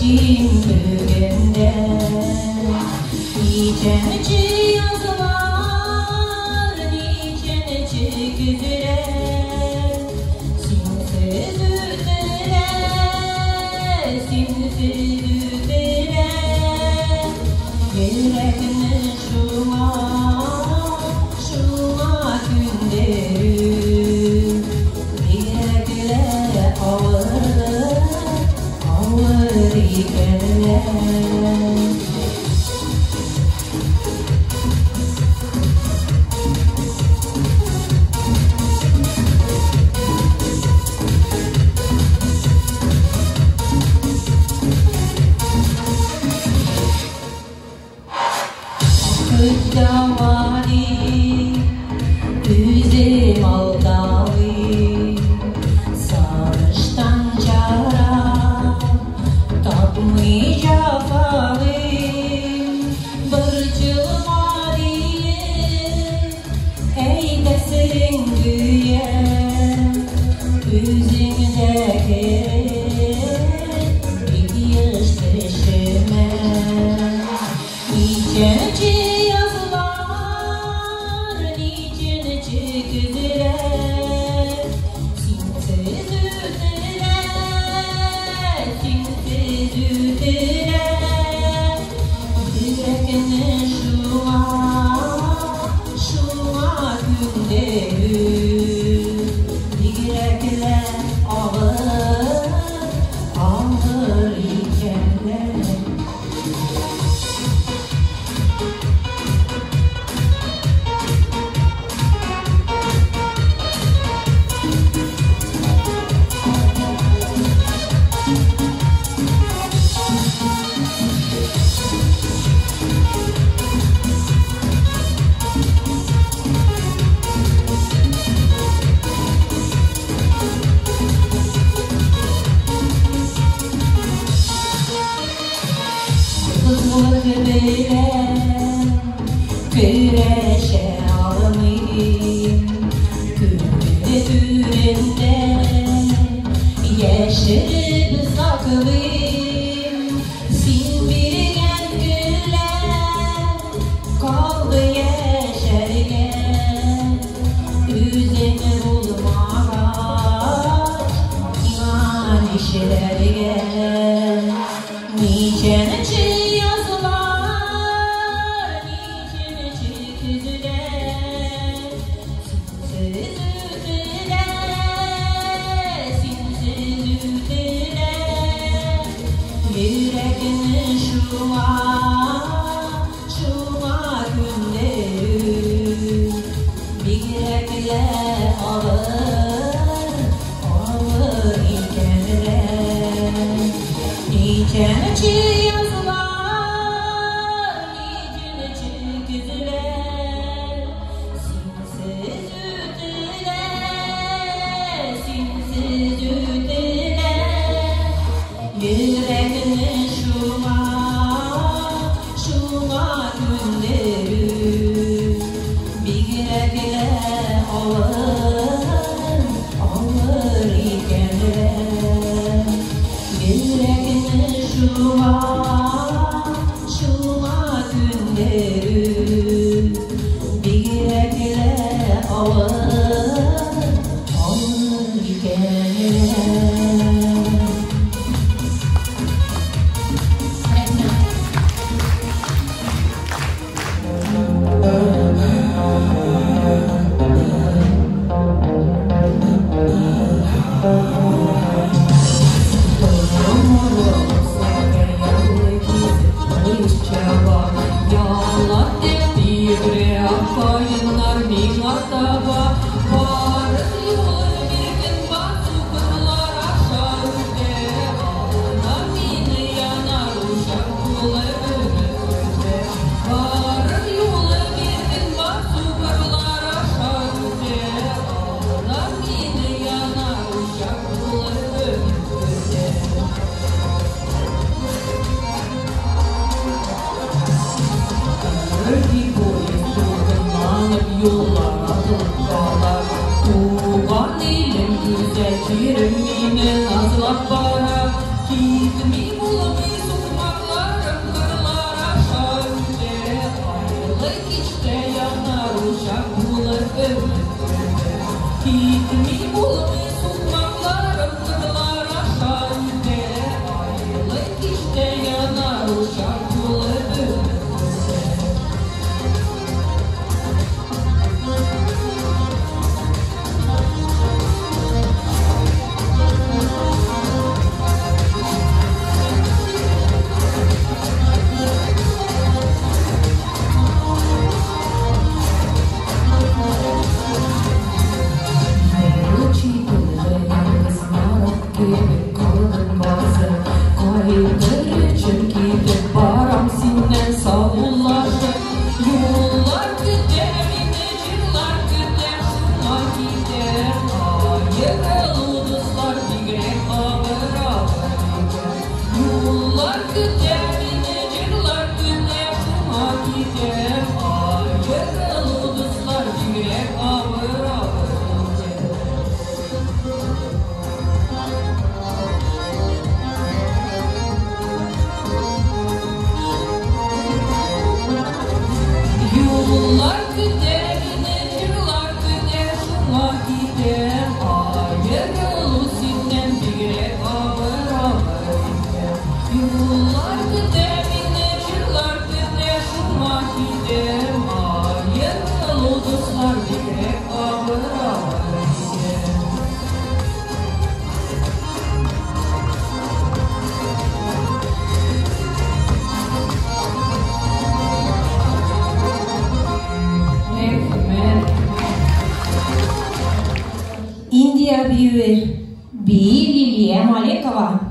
Kim bugünde niçenci yazılar, niçenci güzüler, simsiz üzdüler, simsiz üzdüler. Yüreğini şuma günleri, yürekler ağır ikenler. Kırdavari, üzüm aldavi, sarıştan cara, tapmayacağım. Bırcıvari, eylesin güye, üzümdeki bir yıştışıma. Niçenci yazılar, niçenci güzüler, simsiz üzdüler, simsiz üzdüler. Yüreğini şuma günleri, yürekler ağır ikenler. Kızlık bilen güreşe almayayım, gülü türünde yeşerip saklayayım. Sinbirgen güller kaldı yeşergen, üzeni bulmağa iman işlergen. Niçenci yazılar, niçenci güzüler, simsiz üzdüler, simsiz üzdüler. Yüreğini şuma günleri, yürekler ağır ikenler. Niçenci yazılar, niçenci güzüler, simsiz üzdüler, simsiz üzdüler. Yüreğini şuma günleri, yürekler ağır ikenler. Yüreğini şuma günleri, yürekler ağır ikenler. Şirin yine nazlak bara, gitmi bulamız India büyüğü Liliye Malekova.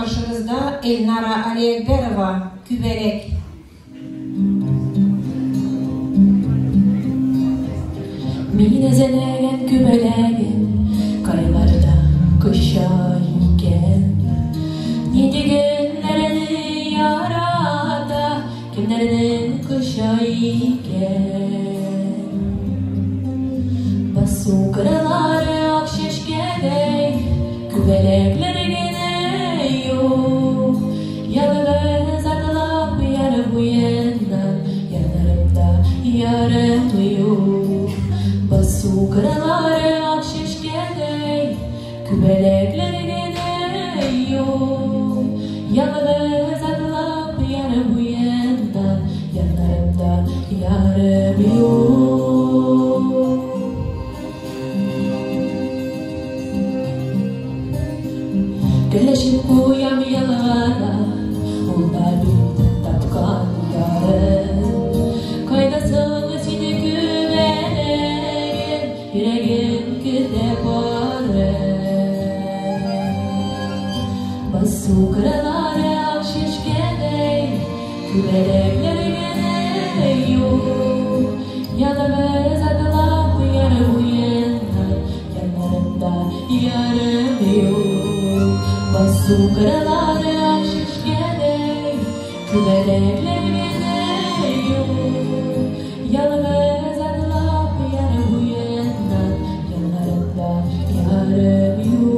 karşınızda Elnara Aliyekberova, Küberek. Mine zelegen kübelegen, kaylarda kışayken. Yedi günlerini yarada, kimlerinin kışayken. Basu kırıları akşeşkede, kübelekleri gene yok. Yalnız atılıp yarı bu yandan, yanlarımda yarım yok. Basu kırıları akşeşkede, kübelekleri gene yok. Yalnız atılıp yarı bu yandan, yanlarımda yarım yok. Güneşin kuyam yalara, onlar bir tapkan yarın. Kaydasın seni kübelegin, yüreğin küde barın. Basu kırıları akşeşkede, kübelekleri gene yok. Yalnız atılıp yarı bu yandan, yanlarımda yarım yok. Basu kırıları akşeşkede, kübelekleri gene yok. Yalnız atılıp yarı bu yandan, yanlarımda yarım yok.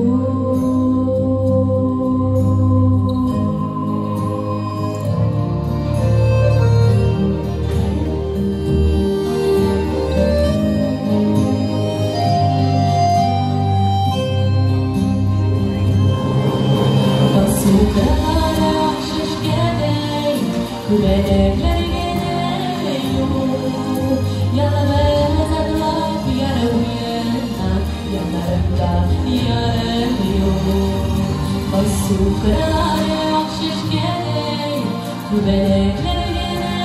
Kübelekleri gene yok. Yalnız atılıp yarı bu yandan, yanlarımda yarım yok. Basu kırıları akşeşkede, kübelekleri gene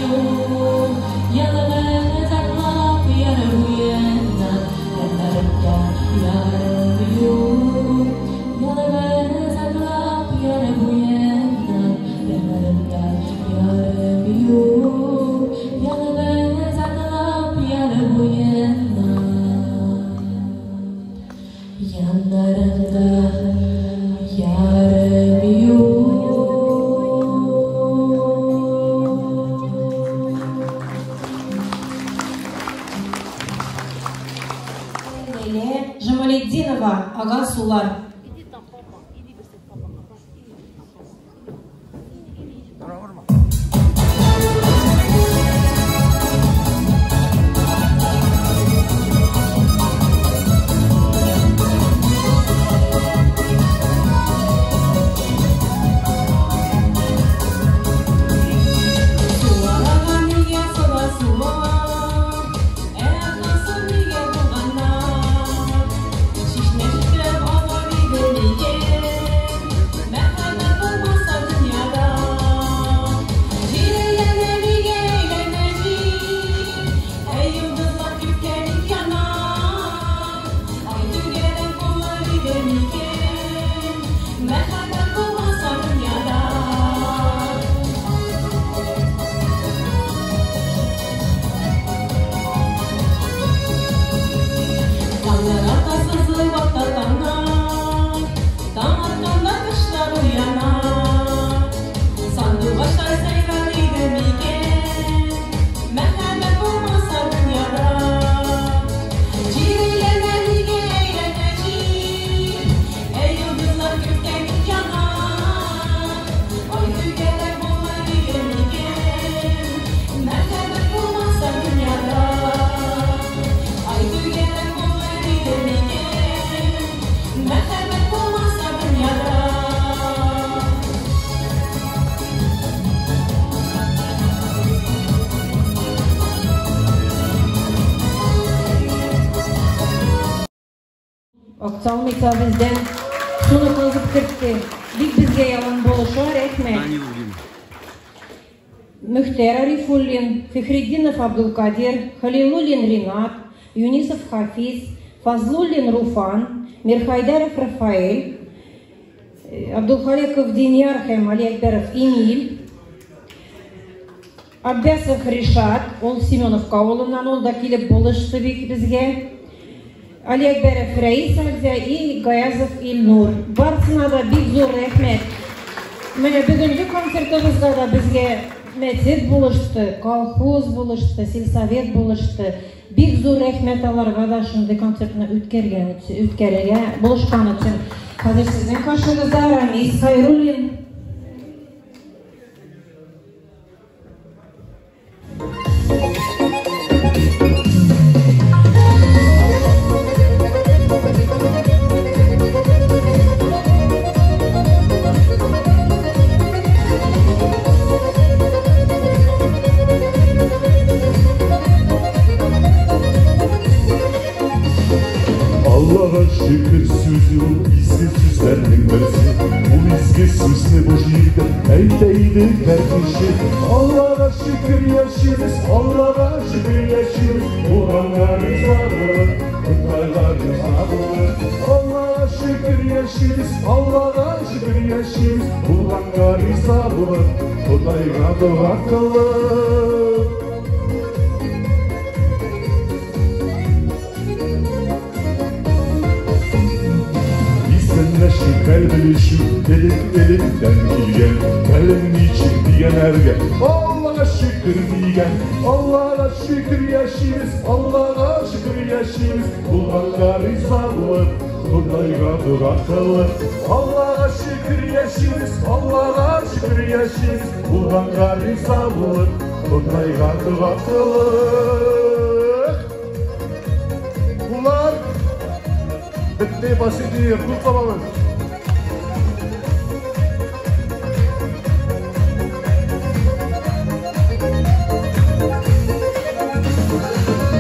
yok. Yalnız atılıp yarı bu yandan, yanlarımda yarım yok. Yalnız atılıp yarı bu yandan, yanlarımda yarım yok. Yalnız atılıp yarı bu yandan, yanlarımda yarım yok. Leyla Jamaleddinova, Aga Sular. Oksalmıysa bizden şunu kılıp kırttı. Bizge yalan boluşar etme. Mühter Arifullin, Fihriddinov Abdulkadir, Halilulin Rinat, Yunisov Hafiz, Fazlulin Rufan, Mirhaydarov Rafael, Абдулхаликов Денияр һәм Алиәкбәров Эмиль, Аббасов Ришат, ул Семеновка авылыннан, ул да килеп булышты бик безгә. Алиәкбәров Рәис Әлзә и Гаязов Илнур. Барысына да бик зур рәхмәт. Менә бүгенге концертыбызга да безгә мәчет булышты, колхоз булышты, сельсовет булышты. Бик зур рәхмәт аларга да шундый концертны үткәрергә булышкан өчен. Хәзер сезнең каршыгызда Рамис Хайруллин. Allah'a şükür sözü o izgi sözlerinin birisi. Bu izgi sözle boş yerden eyteydi kardeşi. Allah'a şükür yaşıyoruz, Allah'a şükür yaşıyoruz. Kur'an'a rıza olur, Kutaylar rıza olur. Allah'a şükür yaşıyoruz, Allah'a şükür yaşıyoruz. Kur'an'a rıza olur, Kutaylar dua kılır. Senleşi kalbeleşi elimden gelgen Kalem için diyen ergen Allah'a şükür diyen Allah'a şükür yaşıyoruz Allah'a şükür yaşıyoruz Kullarla rıza olur Kudayga dua kılır Allah'a şükür yaşıyoruz Allah'a şükür yaşıyoruz Kullarla rıza olur Kudayga dua kılır Bunlar bitti basit değil, kutlamamız.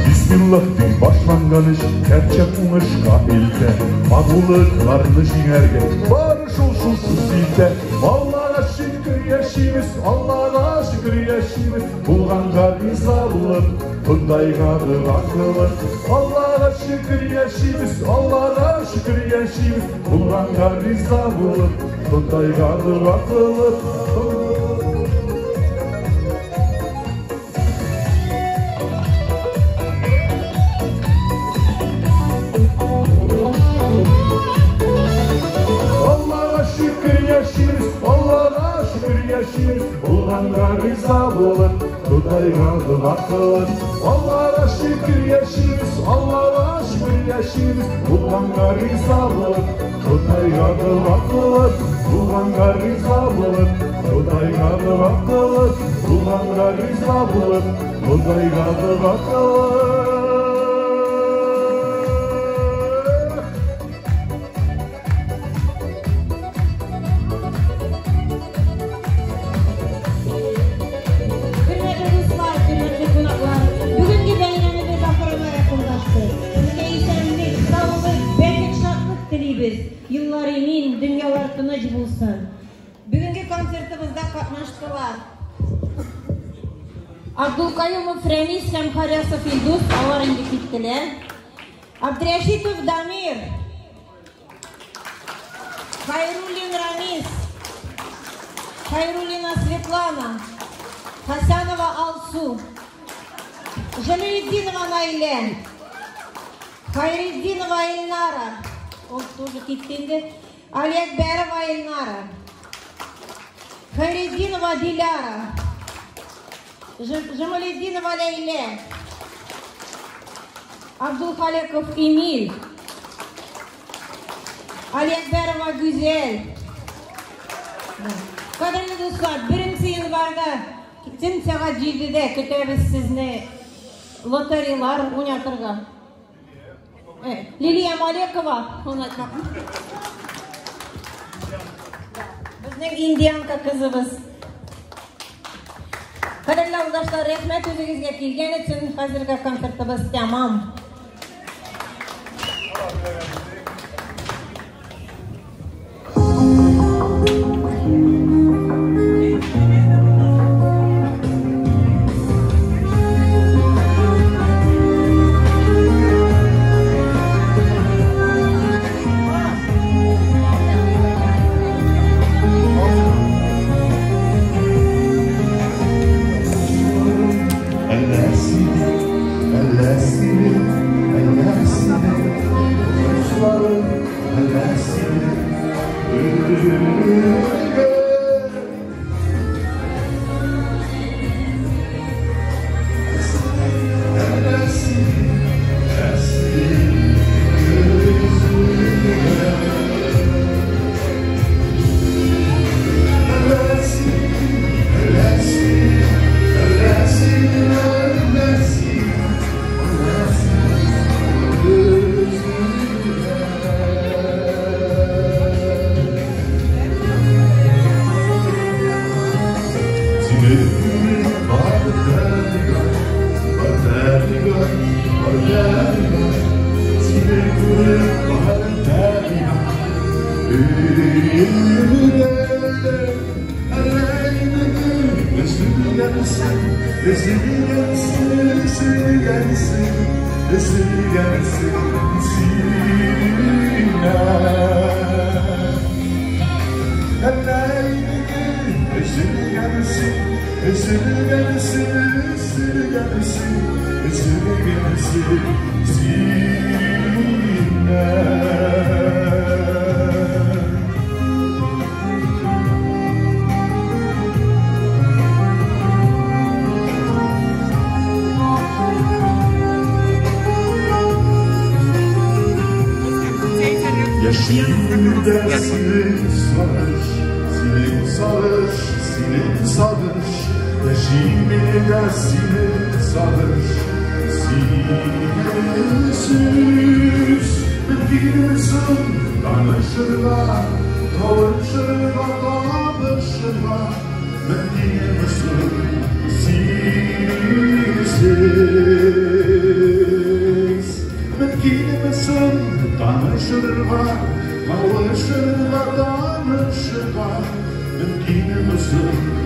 Bismillah'ın başlanğan iş, gerçek uğuşka ilke. Mağlılıklarını jinerge, barış olsun sizde. Allah'a şükür yaşayız, Allah'a şükür yaşayız. Bulğanca rizalılık, Kudayga dua kılır. Allah'a şükür yaşayız, Allah'a şükür yaşayız. Bulğanca rizalılık, Kudayga dua kılır. Allah'a şükür yaşayız, Bulğan'a rıza olur, Kudayga dua kılır. Allah'a şükür yaşayız, Allah'a şükür yaşayız, Bulğan'a rıza olur, Kudayga dua kılır. Bulğan'a rıza olur, Kudayga dua kılır. Bulğan'a rıza olur, Kudayga dua kılır. Yıllar emin, dünyalar tınıç bulsun. Bugünkü konsertimizde katlaştılar. Abdulkayımov Remiz һәм Харясов Илдус, алар инде киттеләр. Абдрашитов Дамир, Хайруллин Рамис, Хайруллина Светлана, Хасанова Алсу, Жалюетдинова Наилә, Хайретдинова Эльнара, ол тоже киттенде, Алиәкбәрова Эльнара, Хайретдинова Диляра, Жамалетдинова Ләйлә, Абдулхаликов Эмиль, Алиәкбәрова Гүзәл. Кадерле дуслар, 1 январьда төн сәгать 7-дә көтәбез сезне лотереялар уйнатырга. Лилия Малекова, безнең индианка кызыбыз. Кадерле авылдашлар, рәхмәт үзегезгә килгән өчен. Хәзерге концертыбыз тәмам. gelsin, esirgensin, Sina. Ellerini esirgensin, Sina. Yaşımda silin sarış, yaşımda silin sarış, sinesiz bilgilirsin, danışırlar, danışırlar, bilgilirsin, sinesiz bilgilirsin, danışırlar, danışırlar, bilgilirsin,